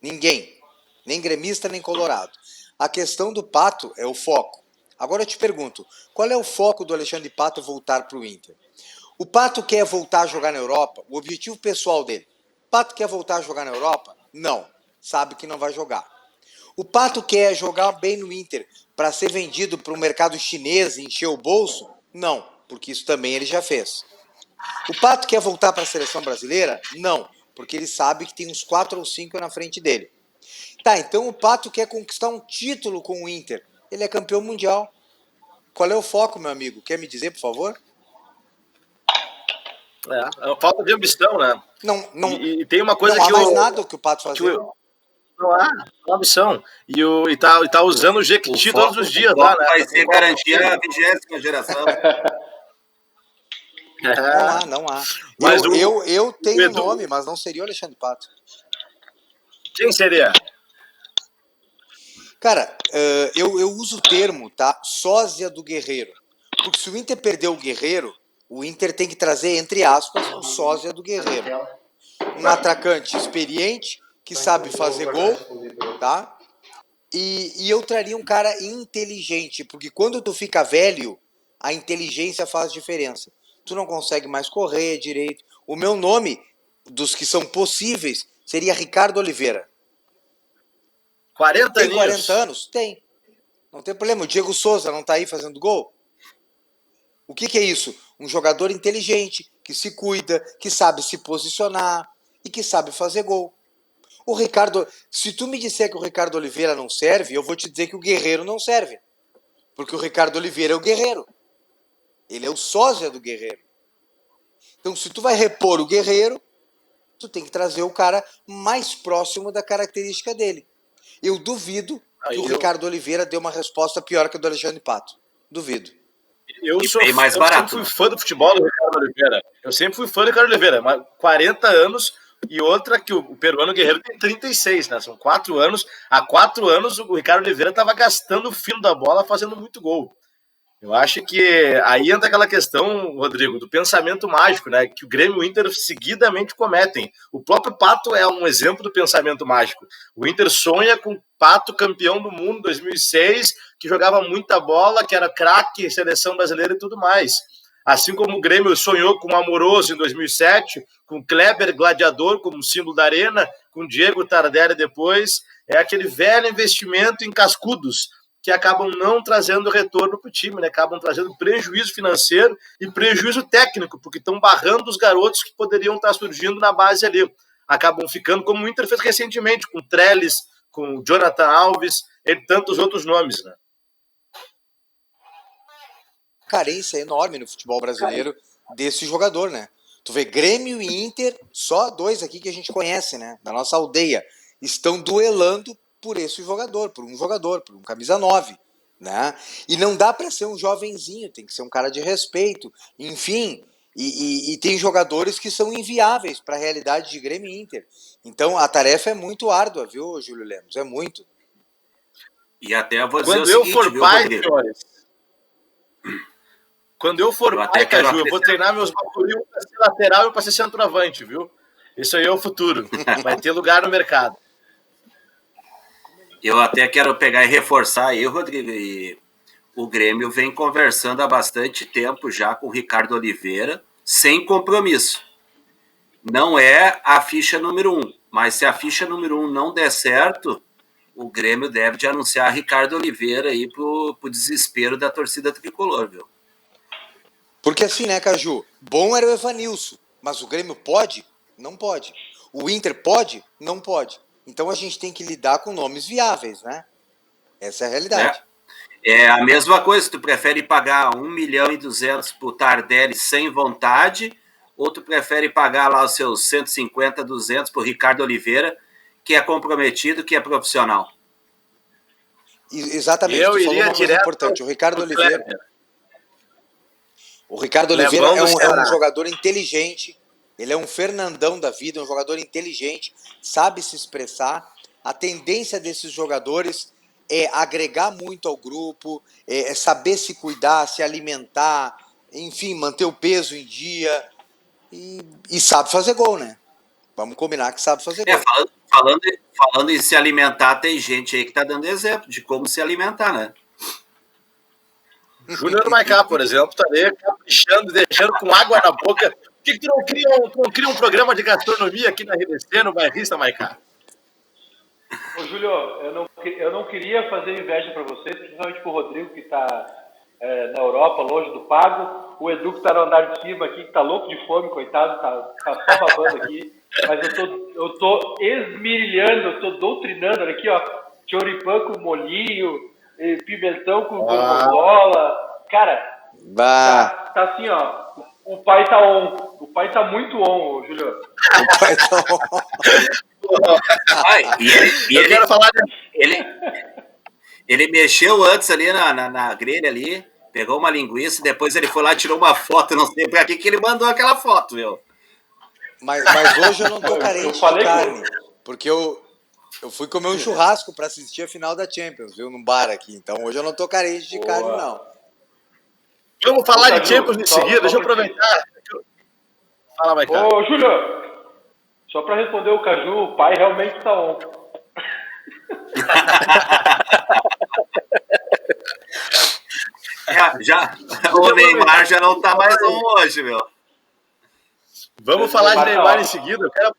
Ninguém. Nem gremista, nem colorado. A questão do Pato é o foco. Agora eu te pergunto, qual é o foco do Alexandre Pato voltar para o Inter? O Pato quer voltar a jogar na Europa? O objetivo pessoal dele. O Pato quer voltar a jogar na Europa? Não. Sabe que não vai jogar. O Pato quer jogar bem no Inter para ser vendido para o mercado chinês e encher o bolso? Não, porque isso também ele já fez. O Pato quer voltar para a seleção brasileira? Não, porque ele sabe que tem uns 4 ou 5 na frente dele. Tá, então o Pato quer conquistar um título com o Inter. Ele é campeão mundial. Qual é o foco, meu amigo? Quer me dizer, por favor? É falta de ambição, né? Não, e tem uma coisa não há mais nada que o Pato fazer. Não há ambição. E tá usando o Jequiti todos os dias lá, né? Vai ser garantir a 20ª geração. Não há. Mas eu tenho nome, mas não seria o Alexandre Pato. Quem seria? Cara, eu uso o termo, tá? Sósia do Guerreiro. Porque se o Inter perder o Guerreiro, o Inter tem que trazer, entre aspas, o sósia do Guerreiro. Um atacante experiente, que sabe fazer gol, tá? E eu traria um cara inteligente, porque quando tu fica velho, a inteligência faz diferença. Tu não consegue mais correr direito. O meu nome, dos que são possíveis, seria Ricardo Oliveira. 40 tem anos? 40 anos? Tem. Não tem problema. O Diego Souza não tá aí fazendo gol? O que é isso? Um jogador inteligente, que se cuida, que sabe se posicionar e que sabe fazer gol. O Ricardo... Se tu me disser que o Ricardo Oliveira não serve, eu vou te dizer que o Guerreiro não serve. Porque o Ricardo Oliveira é o Guerreiro. Ele é o sósia do Guerreiro. Então, se tu vai repor o Guerreiro, tu tem que trazer o cara mais próximo da característica dele. Eu duvido que o Ricardo Oliveira dê uma resposta pior que a do Alexandre Pato. Duvido. Eu sempre fui fã do futebol do Ricardo Oliveira. Eu sempre fui fã do Ricardo Oliveira. 40 anos e outra que o peruano Guerreiro tem 36, né? São 4 anos. Há 4 anos o Ricardo Oliveira estava gastando o fino da bola fazendo muito gol. Eu acho que aí entra aquela questão, Rodrigo, do pensamento mágico, né? Que o Grêmio e o Inter seguidamente cometem. O próprio Pato é um exemplo do pensamento mágico. O Inter sonha com o Pato campeão do mundo em 2006, que jogava muita bola, que era craque, seleção brasileira e tudo mais. Assim como o Grêmio sonhou com o Amoroso em 2007, com o Kleber Gladiador como símbolo da arena, com o Diego Tardelli depois, é aquele velho investimento em cascudos, que acabam não trazendo retorno para o time, né? Acabam trazendo prejuízo financeiro e prejuízo técnico, porque estão barrando os garotos que poderiam estar surgindo na base ali. Acabam ficando, como o Inter fez recentemente, com o Trellis, com o Jonathan Alves, e tantos outros nomes, né? carência enorme no futebol brasileiro desse jogador, né? Tu vê Grêmio e Inter, só dois aqui que a gente conhece, né? Da nossa aldeia, estão duelando por esse jogador, por um camisa 9, né? E não dá para ser um jovenzinho, tem que ser um cara de respeito, enfim. E tem jogadores que são inviáveis para a realidade de Grêmio e Inter. Então a tarefa é muito árdua, viu, Júlio Lemos? É muito. E até eu vou dizer Quando o eu seguinte, for viu, pai, Rodrigo? senhores, quando eu for até pai, quero Caju, eu vou treinar meus bacurinhos para ser lateral e para ser centroavante, viu? Isso aí é o futuro. Vai ter lugar no mercado. Eu até quero pegar e reforçar aí, Rodrigo, e o Grêmio vem conversando há bastante tempo já com o Ricardo Oliveira, sem compromisso. Não é a ficha número 1, mas se a ficha número 1 não der certo, o Grêmio deve de anunciar Ricardo Oliveira aí pro desespero da torcida tricolor, viu? Porque assim, né, Caju? Bom era o Evanilson, mas o Grêmio pode? Não pode. O Inter pode? Não pode. Então a gente tem que lidar com nomes viáveis, né? Essa é a realidade. É a mesma coisa, tu prefere pagar 1.200.000 pro Tardelli sem vontade, ou tu prefere pagar lá os seus 150, 200 pro Ricardo Oliveira, que é comprometido, que é profissional? Exatamente, tu falou uma coisa importante. O Ricardo Oliveira é um jogador inteligente, ele é um Fernandão da vida, um jogador inteligente, sabe se expressar. A tendência desses jogadores é agregar muito ao grupo, é saber se cuidar, se alimentar, enfim, manter o peso em dia e sabe fazer gol, né? Vamos combinar que sabe fazer gol. Falando em se alimentar, tem gente aí que tá dando exemplo de como se alimentar, né? Júnior Maicá, por exemplo, tá ali caprichando, deixando com água na boca. Por que tu não cria um programa de gastronomia aqui na RDC, no Bairrista, Maicá? Ô, Júlio, eu não queria fazer inveja para vocês, principalmente pro Rodrigo, que tá na Europa, longe do pago. O Edu, que tá no andar de cima aqui, que tá louco de fome, coitado, tá só babando aqui. Mas eu tô esmirilhando, eu tô doutrinando, olha aqui, ó, choripã com molhinho, pimentão com gorgonzola. Cara, tá assim, ó, o pai tá on. O pai tá muito on, Júlio. O pai tá on. Eu quero falar ele mexeu antes ali na grelha ali, pegou uma linguiça, depois ele foi lá e tirou uma foto, não sei pra que ele mandou aquela foto, meu. Mas hoje eu não tô carente de carne, porque eu fui comer um churrasco para assistir a final da Champions, viu, num bar aqui, então hoje eu não tô carente de carne, não. Vamos falar de Champions em seguida, deixa eu aproveitar. Fala, Maicá. Ô, Júlio, só para responder o Caju, o pai realmente tá on. O Neymar já não tá mais on hoje, meu. Vamos falar de Neymar em seguida. Eu quero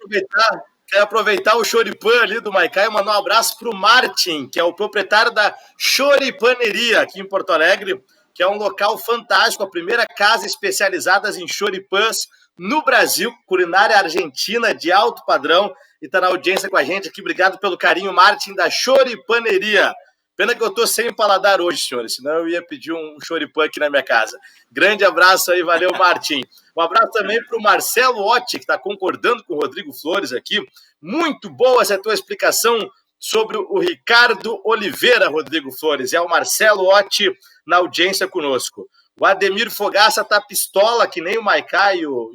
aproveitar o choripã ali do Maicá e mandar um abraço pro Martin, que é o proprietário da Choripaneria aqui em Porto Alegre, que é um local fantástico, a primeira casa especializada em choripãs no Brasil, culinária argentina de alto padrão, e está na audiência com a gente aqui. Obrigado pelo carinho, Martin, da Choripaneria. Pena que eu estou sem paladar hoje, senhores, senão eu ia pedir um choripã aqui na minha casa. Grande abraço aí, valeu, Martin. Um abraço também para o Marcelo Otti, que está concordando com o Rodrigo Flores aqui. Muito boa essa tua explicação sobre o Ricardo Oliveira, Rodrigo Flores. É o Marcelo Otti na audiência conosco. O Ademir Fogaça tá pistola, que nem o Maicá e o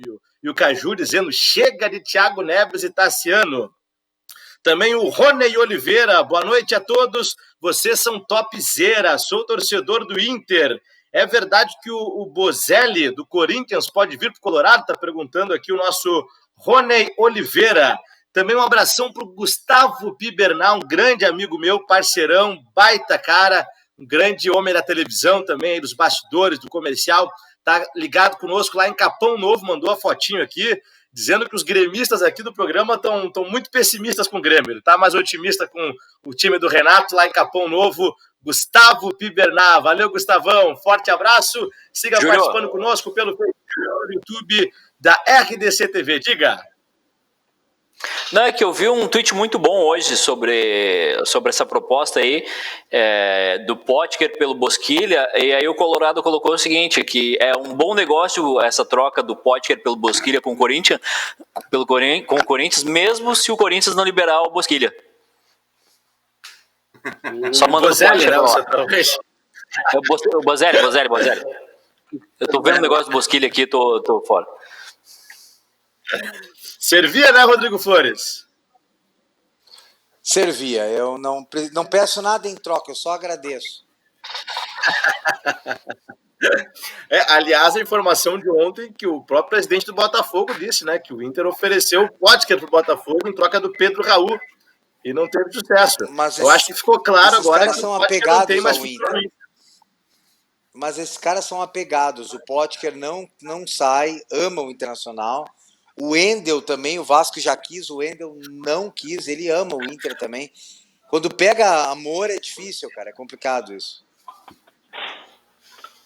Caju, dizendo chega de Thiago Neves e Tassiano. Também o Rony Oliveira, boa noite a todos, vocês são topzera, sou torcedor do Inter. É verdade que o Bozelli, do Corinthians, pode vir para o Colorado? Está perguntando aqui o nosso Rony Oliveira. Também um abração para o Gustavo Pibernal, um grande amigo meu, parceirão, baita cara, um grande homem da televisão também, dos bastidores, do comercial, tá ligado conosco lá em Capão Novo, mandou a fotinho aqui, dizendo que os gremistas aqui do programa estão muito pessimistas com o Grêmio. Ele está mais otimista com o time do Renato lá em Capão Novo. Gustavo Pibernal. Valeu, Gustavão. Forte abraço. Siga participando conosco pelo YouTube da RDC TV. Diga. Não, é que eu vi um tweet muito bom hoje sobre essa proposta aí do Potker pelo Bosquilha, e aí o Colorado colocou o seguinte, que é um bom negócio essa troca do Potker pelo Bosquilha com o Corinthians, com o Corinthians, mesmo se o Corinthians não liberar o Bosquilha. Só manda o Potker lá. O Bozelli. Eu tô vendo o negócio do Bosquilha aqui, tô fora. Servia, né, Rodrigo Flores? Servia. Eu não peço nada em troca, eu só agradeço. Aliás, a informação de ontem que o próprio presidente do Botafogo disse, né, que o Inter ofereceu o Potker pro Botafogo em troca do Pedro Raul e não teve sucesso. Eu acho que ficou claro agora que são o Potker não tem mais ao Inter. Mas esses caras são apegados. O Potker não sai, ama o Internacional. O Wendel também, o Vasco já quis, o Wendel não quis, ele ama o Inter também. Quando pega amor é difícil, cara, é complicado isso.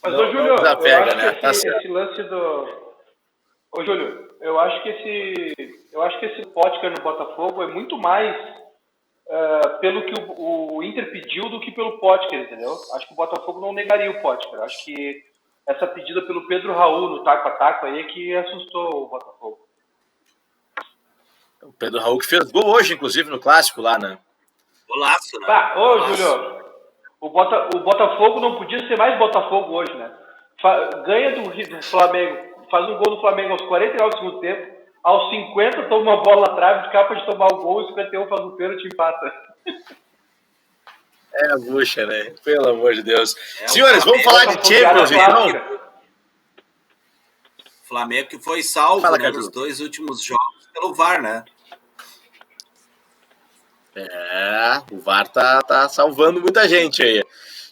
Mas, ô Júlio, eu acho que esse lance do... Ô Júlio, eu acho que esse Potker no Botafogo é muito mais pelo que o Inter pediu do que pelo Potker, entendeu? Acho que o Botafogo não negaria o Potker. Acho que essa pedida pelo Pedro Raul no taco a taco aí é que assustou o Botafogo. O Pedro Raul que fez gol hoje, inclusive, no Clássico lá, né? Golaço, né? Júlio, o Botafogo não podia ser mais Botafogo hoje, né? Ganha do Flamengo, faz um gol do Flamengo aos 49 do segundo tempo, aos 50 toma uma bola na trave, escapa de tomar o gol, e 51 faz um pênalti e empata. É a bucha, né? Pelo amor de Deus. Senhores, vamos falar de Champions, então? Flamengo que foi salvo nos 2 últimos jogos pelo VAR, né? O VAR tá salvando muita gente aí.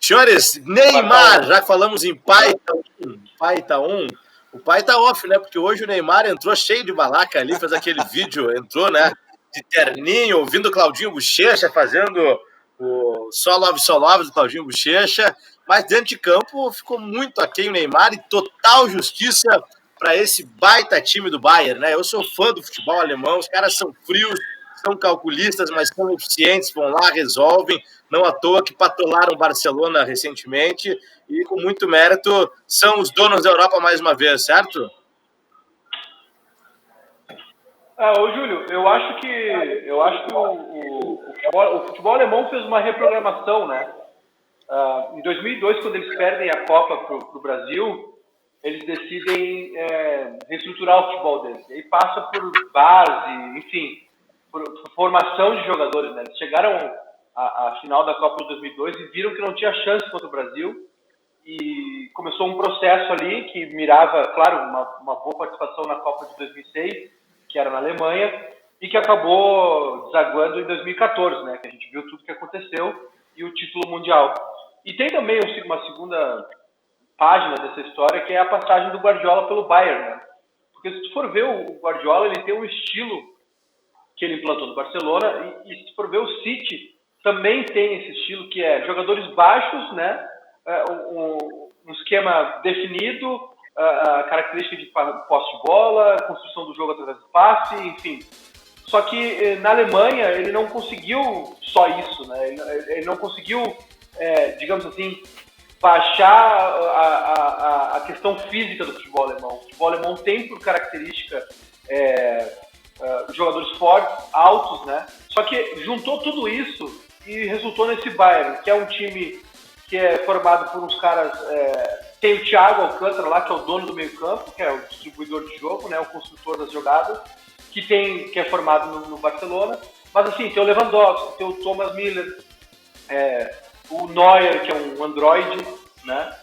Senhores, Neymar, já que falamos em pai tá on, o pai tá off, né? Porque hoje o Neymar entrou cheio de balaca ali, fez aquele vídeo, entrou, né? De terninho, ouvindo o Claudinho Bochecha, fazendo o Só Love do Claudinho Bochecha, mas dentro de campo ficou muito aquém o Neymar e total justiça para esse baita time do Bayern, né? Eu sou fã do futebol alemão, os caras são frios, são calculistas, mas são eficientes, vão lá, resolvem, não à toa que patrolaram o Barcelona recentemente e com muito mérito são os donos da Europa mais uma vez, certo? Ô Júlio, eu acho que o futebol alemão fez uma reprogramação, né? Em 2002, quando eles perdem a Copa pro Brasil, eles decidem reestruturar o futebol deles. E aí passa por base, enfim, por formação de jogadores, né? Eles chegaram à final da Copa de 2002 e viram que não tinha chance contra o Brasil. E começou um processo ali que mirava, claro, uma boa participação na Copa de 2006, que era na Alemanha, e que acabou desaguando em 2014, né? Que a gente viu tudo que aconteceu e o título mundial. E tem também uma segunda página dessa história, que é a passagem do Guardiola pelo Bayern, né? Porque se tu for ver o Guardiola, ele tem um estilo que ele implantou no Barcelona, e se for ver o City, também tem esse estilo que é jogadores baixos, né? Um esquema definido, a característica de posse de bola, construção do jogo através do passe, enfim. Só que na Alemanha ele não conseguiu só isso, né? Ele não conseguiu, digamos assim, baixar a questão física do futebol alemão. O futebol alemão tem por característica jogadores fortes, altos, né? Só que juntou tudo isso e resultou nesse Bayern, que é um time que é formado por uns caras... tem o Thiago Alcântara lá, que é o dono do meio-campo, que é o distribuidor de jogo, né, o construtor das jogadas, que é formado no Barcelona. Mas assim, tem o Lewandowski, tem o Thomas Müller, o Neuer, que é um androide, né,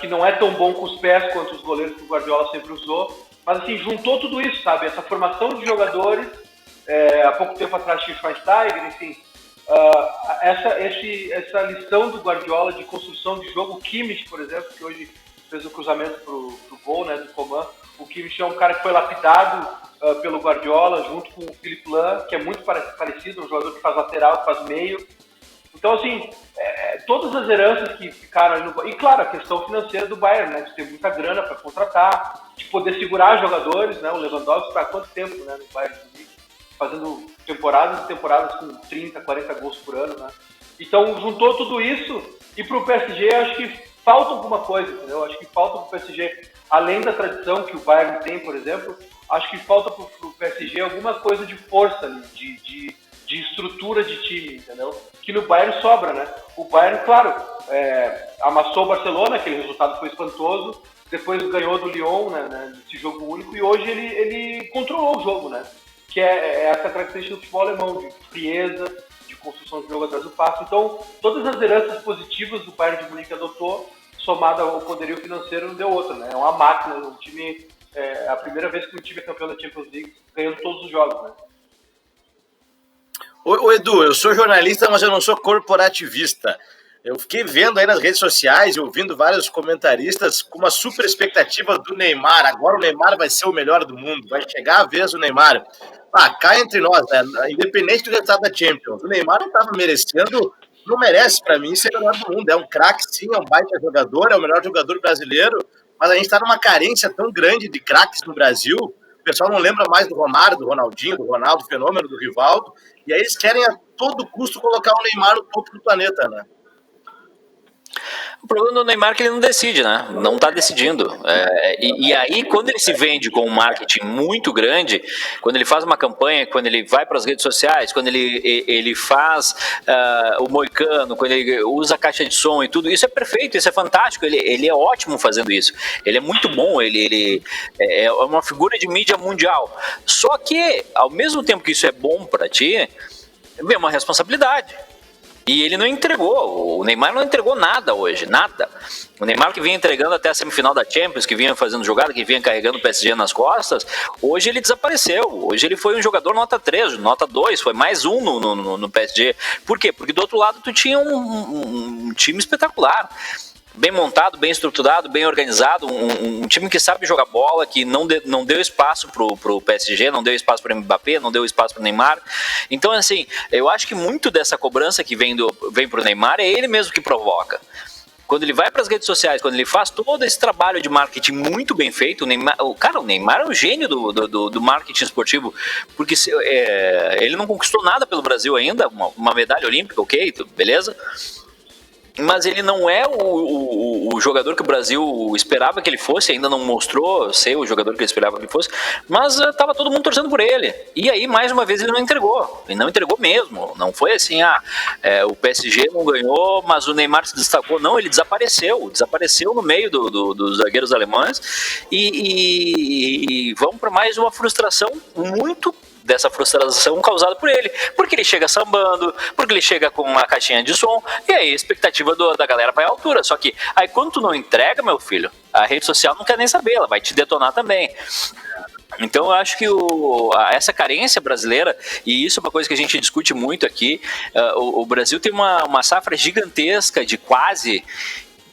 que não é tão bom com os pés quanto os goleiros que o Guardiola sempre usou. Mas assim, juntou tudo isso, sabe? Essa formação de jogadores, há pouco tempo atrás tinha o Schweinsteiger, enfim... essa lição do Guardiola de construção de jogo, o Kimmich, por exemplo, que hoje fez o cruzamento pro gol, né, do Coman. O Kimmich é um cara que foi lapidado pelo Guardiola, junto com o Philipp Lahm, que é muito parecido, um jogador que faz lateral, que faz meio. Então, assim, todas as heranças que ficaram ali no... E, claro, a questão financeira do Bayern, né, de ter muita grana para contratar, de poder segurar jogadores, né, o Lewandowski está há quanto tempo, né, no Bayern de Munique? fazendo temporadas e temporadas com 30, 40 gols por ano, né? Então, juntou tudo isso e pro PSG acho que falta alguma coisa, entendeu? Acho que falta pro PSG, além da tradição que o Bayern tem, por exemplo, acho que falta pro PSG alguma coisa de força ali, de estrutura de time, entendeu? Que no Bayern sobra, né? O Bayern, claro, amassou o Barcelona, aquele resultado foi espantoso, depois ganhou do Lyon, né, nesse jogo único, e hoje ele controlou o jogo, né? Que é essa característica do futebol alemão, de frieza, de construção de jogo atrás do passo. Então, todas as heranças positivas do Bayern de Munique adotou, somada ao poderio financeiro, não deu outra, né? É uma máquina, um time... É a primeira vez que um time é campeão da Champions League, ganhando todos os jogos, né? Ô Edu, eu sou jornalista, mas eu não sou corporativista. Eu fiquei vendo aí nas redes sociais, ouvindo vários comentaristas com uma super expectativa do Neymar. Agora o Neymar vai ser o melhor do mundo, vai chegar a vez o Neymar. Cá entre nós, né? Independente do resultado da Champions, o Neymar não estava merecendo, não merece para mim ser o melhor do mundo. É um craque, sim, é um baita jogador, é o melhor jogador brasileiro, mas a gente está numa carência tão grande de craques no Brasil. O pessoal não lembra mais do Romário, do Ronaldinho, do Ronaldo, Fenômeno, do Rivaldo, e aí eles querem a todo custo colocar o Neymar no topo do planeta, né? O problema do Neymar é que ele não decide, né? Não está decidindo. E aí, quando ele se vende com um marketing muito grande, quando ele faz uma campanha, quando ele vai para as redes sociais, quando ele faz o moicano, quando ele usa a caixa de som e tudo, isso é perfeito, isso é fantástico, ele é ótimo fazendo isso. Ele é muito bom, ele é uma figura de mídia mundial. Só que, ao mesmo tempo que isso é bom para ti, vem uma responsabilidade. E ele não entregou, o Neymar não entregou nada hoje, nada. O Neymar que vinha entregando até a semifinal da Champions, que vinha fazendo jogada, que vinha carregando o PSG nas costas, hoje ele desapareceu. Hoje ele foi um jogador nota 3, nota 2, foi mais um no PSG. Por quê? Porque do outro lado tu tinha um time espetacular. Bem montado, bem estruturado, bem organizado, um time que sabe jogar bola, que não deu espaço pro PSG, não deu espaço pro Mbappé, não deu espaço pro Neymar. Então, assim, eu acho que muito dessa cobrança que vem pro Neymar é ele mesmo que provoca. Quando ele vai para as redes sociais, quando ele faz todo esse trabalho de marketing muito bem feito, o Neymar é um gênio do marketing esportivo, porque ele não conquistou nada pelo Brasil ainda, uma medalha olímpica, ok, beleza? Mas ele não é o jogador que o Brasil esperava que ele fosse, ainda não mostrou ser o jogador que ele esperava que ele fosse, mas estava todo mundo torcendo por ele. E aí, mais uma vez, ele não entregou. Ele não entregou mesmo. Não foi assim, o PSG não ganhou, mas o Neymar se destacou. Não, ele desapareceu no meio dos zagueiros alemães e vamos para mais uma frustração muito dessa frustração causada por ele, porque ele chega sambando, porque ele chega com uma caixinha de som, e aí a expectativa da galera vai à altura. Só que aí quando tu não entrega, meu filho, a rede social não quer nem saber, ela vai te detonar também. Então eu acho que essa carência brasileira, e isso é uma coisa que a gente discute muito aqui, o Brasil tem uma safra gigantesca de quase,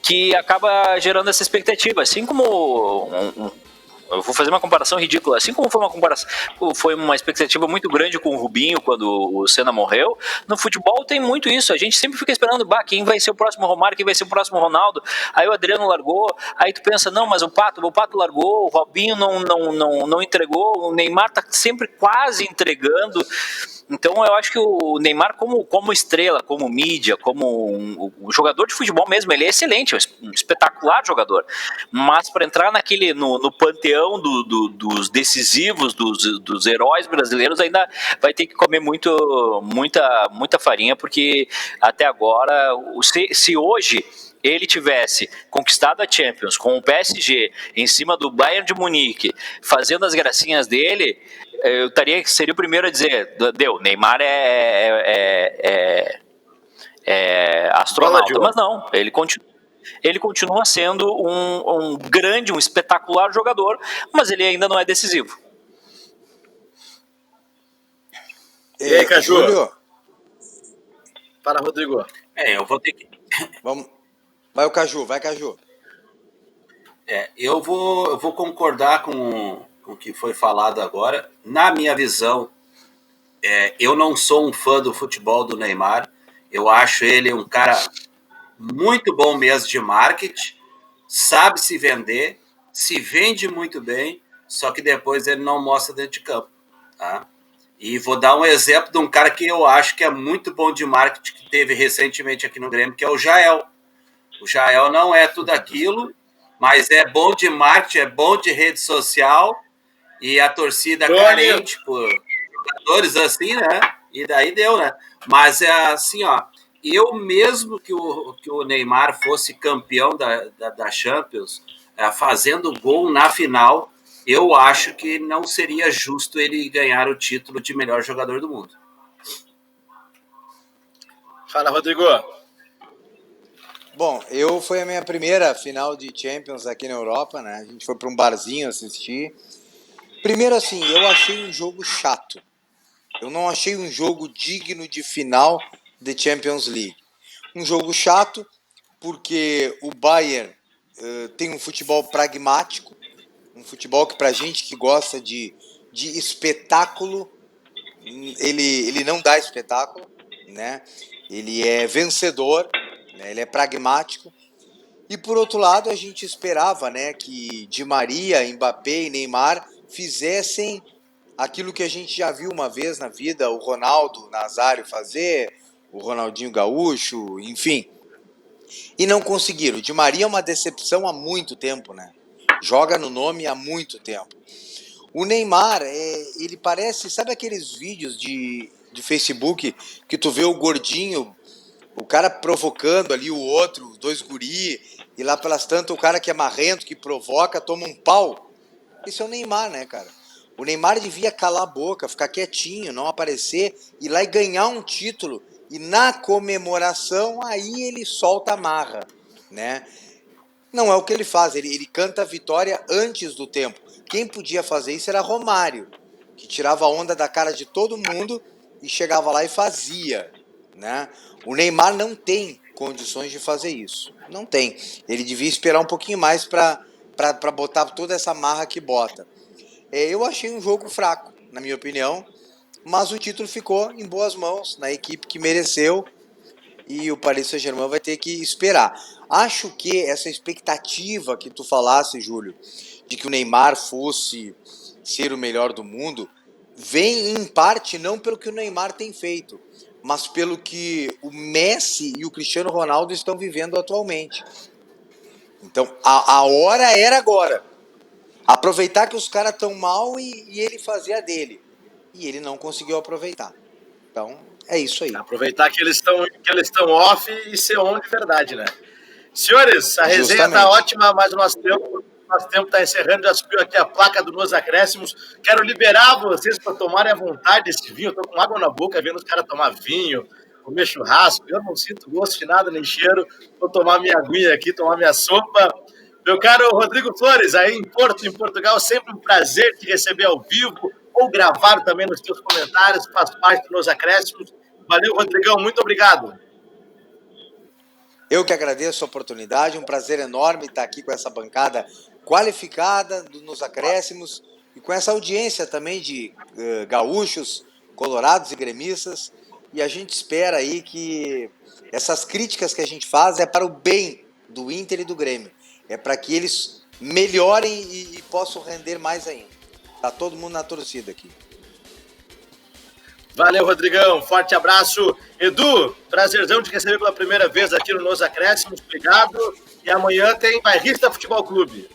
que acaba gerando essa expectativa, assim como eu vou fazer uma comparação ridícula. Assim como foi uma expectativa muito grande com o Rubinho quando o Senna morreu, no futebol tem muito isso. A gente sempre fica esperando, quem vai ser o próximo Romário, quem vai ser o próximo Ronaldo. Aí o Adriano largou, aí tu pensa, não, mas o Pato largou, o Robinho não entregou, o Neymar tá sempre quase entregando. Então eu acho que o Neymar como estrela, como mídia, como um jogador de futebol mesmo, ele é excelente, um espetacular jogador. Mas para entrar no panteão dos decisivos, dos heróis brasileiros, ainda vai ter que comer muita farinha, porque até agora, se hoje ele tivesse conquistado a Champions com o PSG em cima do Bayern de Munique, fazendo as gracinhas dele, seria o primeiro a dizer, Neymar é astronauta, mas não, ele continua sendo um grande, um espetacular jogador, mas ele ainda não é decisivo. E aí, Caju? Para, Rodrigo. Eu vou ter que... Vamos. Vai o Caju, vai Caju. Eu vou concordar com o que foi falado agora. Na minha visão, eu não sou um fã do futebol do Neymar. Eu acho ele um cara muito bom mesmo de marketing, sabe se vender, se vende muito bem, só que depois ele não mostra dentro de campo. Tá? E vou dar um exemplo de um cara que eu acho que é muito bom de marketing, que teve recentemente aqui no Grêmio, que é o Jael. O Jael não é tudo aquilo, mas é bom de marketing, é bom de rede social, e a torcida carente por jogadores assim, né? E daí deu, né? Mas é assim, ó, eu mesmo que o Neymar fosse campeão da Champions, fazendo gol na final, eu acho que não seria justo ele ganhar o título de melhor jogador do mundo. Fala, Rodrigo. Bom, foi a minha primeira final de Champions aqui na Europa, né? A gente foi para um barzinho assistir. Primeiro, assim, eu achei um jogo chato. Eu não achei um jogo digno de final de Champions League. Um jogo chato porque o Bayern tem um futebol pragmático, um futebol que pra gente que gosta de espetáculo, ele não dá espetáculo, né? Ele é vencedor, né? Ele é pragmático. E por outro lado, a gente esperava, né, que Di Maria, Mbappé e Neymar fizessem aquilo que a gente já viu uma vez na vida, o Ronaldo Nazário fazer, o Ronaldinho Gaúcho, enfim. E não conseguiram. O Di Maria é uma decepção há muito tempo, né? Joga no nome há muito tempo. O Neymar, ele parece, sabe aqueles vídeos de Facebook que tu vê o gordinho, o cara provocando ali o outro, dois guri, e lá pelas tantas o cara que é marrento, que provoca, toma um pau. Esse é o Neymar, né, cara? O Neymar devia calar a boca, ficar quietinho, não aparecer, ir lá e ganhar um título. E na comemoração, aí ele solta a marra, né? Não é o que ele faz, ele canta a vitória antes do tempo. Quem podia fazer isso era Romário, que tirava a onda da cara de todo mundo e chegava lá e fazia, né? O Neymar não tem condições de fazer isso, não tem. Ele devia esperar um pouquinho mais para botar toda essa marra que bota. Eu achei um jogo fraco, na minha opinião, mas o título ficou em boas mãos, na equipe que mereceu, e o Paris Saint-Germain vai ter que esperar. Acho que essa expectativa que tu falasse, Júlio, de que o Neymar fosse ser o melhor do mundo, vem em parte não pelo que o Neymar tem feito, mas pelo que o Messi e o Cristiano Ronaldo estão vivendo atualmente. Então, a hora era agora. Aproveitar que os caras estão mal e ele fazer a dele. E ele não conseguiu aproveitar. Então, é isso aí. Aproveitar que eles estão off e ser on de verdade, né? Senhores, a resenha está ótima, mas o nosso tempo está encerrando. Já subiu aqui a placa do Nos Acréscimos. Quero liberar vocês para tomarem à vontade esse vinho. Eu estou com água na boca vendo os caras tomar vinho, comer churrasco. Eu não sinto gosto de nada, nem cheiro. Vou tomar minha aguinha aqui, tomar minha sopa. Meu caro Rodrigo Flores, aí em Porto, em Portugal, sempre um prazer te receber ao vivo ou gravar também nos teus comentários, faz parte dos Nos Acréscimos. Valeu, Rodrigão, muito obrigado. Eu que agradeço a oportunidade, um prazer enorme estar aqui com essa bancada qualificada Nos Acréscimos e com essa audiência também de gaúchos, colorados e gremistas. E a gente espera aí que essas críticas que a gente faz é para o bem do Inter e do Grêmio. É para que eles melhorem e possam render mais ainda. Tá todo mundo na torcida aqui. Valeu, Rodrigão. Forte abraço. Edu, prazerzão de receber pela primeira vez aqui no Nos Acréscimos. Obrigado. E amanhã tem Bairrista Futebol Clube.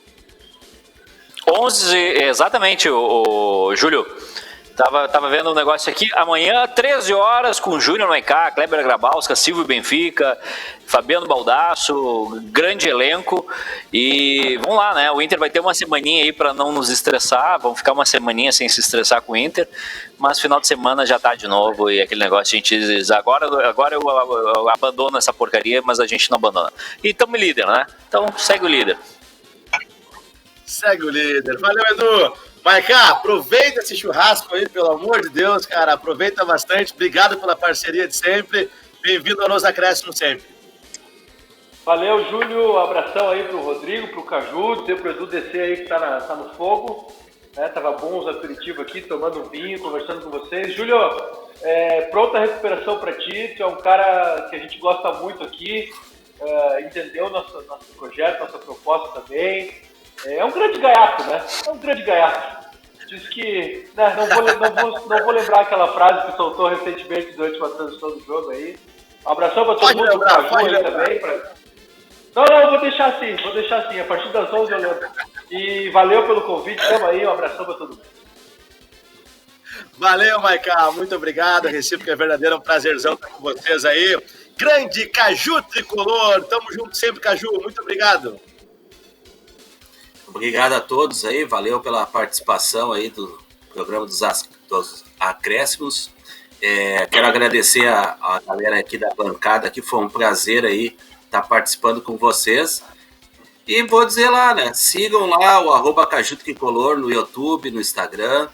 11, exatamente, o Júlio. Tava vendo um negócio aqui. Amanhã, 13 horas, com Júnior Maiká, Kleber Grabowska, Silvio Benfica, Fabiano Baldasso, grande elenco. E vamos lá, né? O Inter vai ter uma semaninha aí para não nos estressar. Vamos ficar uma semaninha sem se estressar com o Inter. Mas final de semana já tá de novo. E aquele negócio, a gente diz, agora eu abandono essa porcaria, mas a gente não abandona. E estamos líder, né? Então segue o líder. Segue o líder. Valeu, Edu. Maiká, aproveita esse churrasco aí, pelo amor de Deus, cara. Aproveita bastante. Obrigado pela parceria de sempre. Bem-vindo ao Nos Acréscimos sempre. Valeu, Júlio. Um abração aí pro Rodrigo, pro Caju, pro Edu DC aí que tá no fogo. Tava bom os aperitivos aqui, tomando um vinho, conversando com vocês. Júlio, pronta recuperação para ti. Tu é um cara que a gente gosta muito aqui. Entendeu nosso projeto, nossa proposta também. É um grande gaiato, né? É um grande gaiato. Diz que. Não vou lembrar aquela frase que soltou recentemente durante uma transmissão do jogo aí. Um abração pra todo mundo, pro Caju aí também. Não, vou deixar assim. A partir das 11 eu lembro. E valeu pelo convite, tamo aí, um abração pra todo mundo. Valeu, Maiká, muito obrigado. A recíproca é verdadeira, é um prazerzão estar com vocês aí. Grande Caju Tricolor, tamo junto sempre, Caju, muito obrigado. Obrigado a todos aí, valeu pela participação aí do programa dos Acréscimos. Quero agradecer a galera aqui da bancada, que foi um prazer aí estar participando com vocês. E vou dizer lá, né, sigam lá o @Caju Tricolor no YouTube, no Instagram.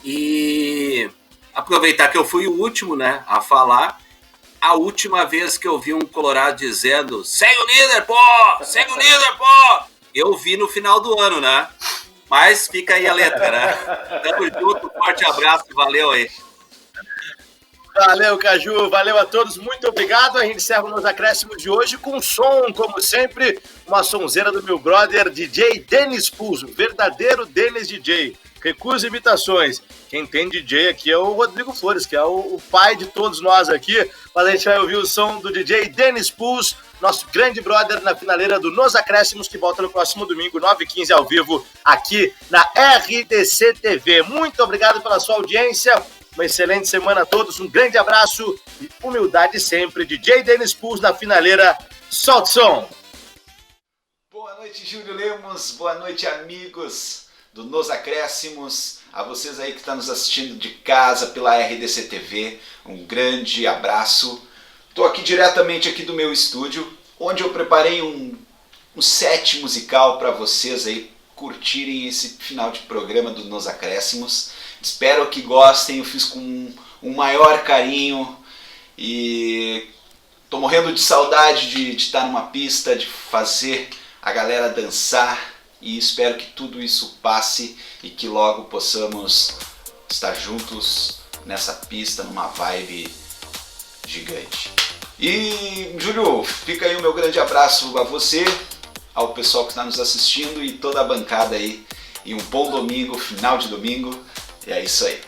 E aproveitar que eu fui o último, né, a falar. A última vez que eu vi um colorado dizendo segue o líder, pô! Segue o líder, pô! Eu vi no final do ano, né? Mas fica aí a letra, né? Tamo junto, forte abraço, valeu aí. Valeu, Caju, valeu a todos, muito obrigado. A gente encerra os acréscimos de hoje com som, como sempre, uma sonzeira do meu brother DJ Denis Pulso, verdadeiro Denis DJ. Recusa imitações. Quem tem DJ aqui é o Rodrigo Flores, que é o pai de todos nós aqui. Mas a gente vai ouvir o som do DJ Denis Pulso, nosso grande brother na finaleira do Nos Acréscimos, que volta no próximo domingo, 9h15, ao vivo, aqui na RDC TV. Muito obrigado pela sua audiência. Uma excelente semana a todos. Um grande abraço e humildade sempre. DJ Denis Pulso na finaleira. Solta o som. Boa noite, Júlio Lemos. Boa noite, amigos do Nos Acréscimos, a vocês aí que estão nos assistindo de casa pela RDC TV, um grande abraço. Estou aqui diretamente aqui do meu estúdio, onde eu preparei um set musical para vocês aí curtirem esse final de programa do Nos Acréscimos. Espero que gostem, eu fiz com um maior carinho e estou morrendo de saudade de estar numa pista, de fazer a galera dançar. E espero que tudo isso passe e que logo possamos estar juntos nessa pista, numa vibe gigante. E, Júlio, fica aí o meu grande abraço a você, ao pessoal que está nos assistindo e toda a bancada aí. E um bom domingo, final de domingo. E é isso aí.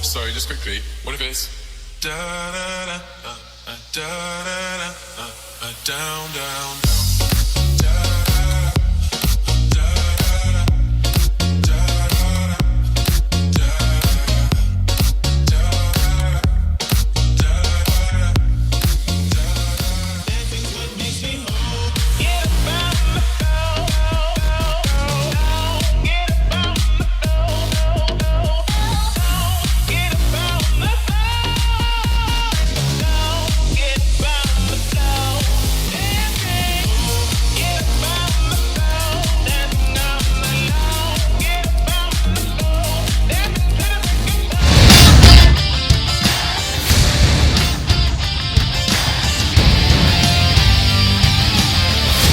Sorry, just quickly. What if it's da da da da da da da down down down da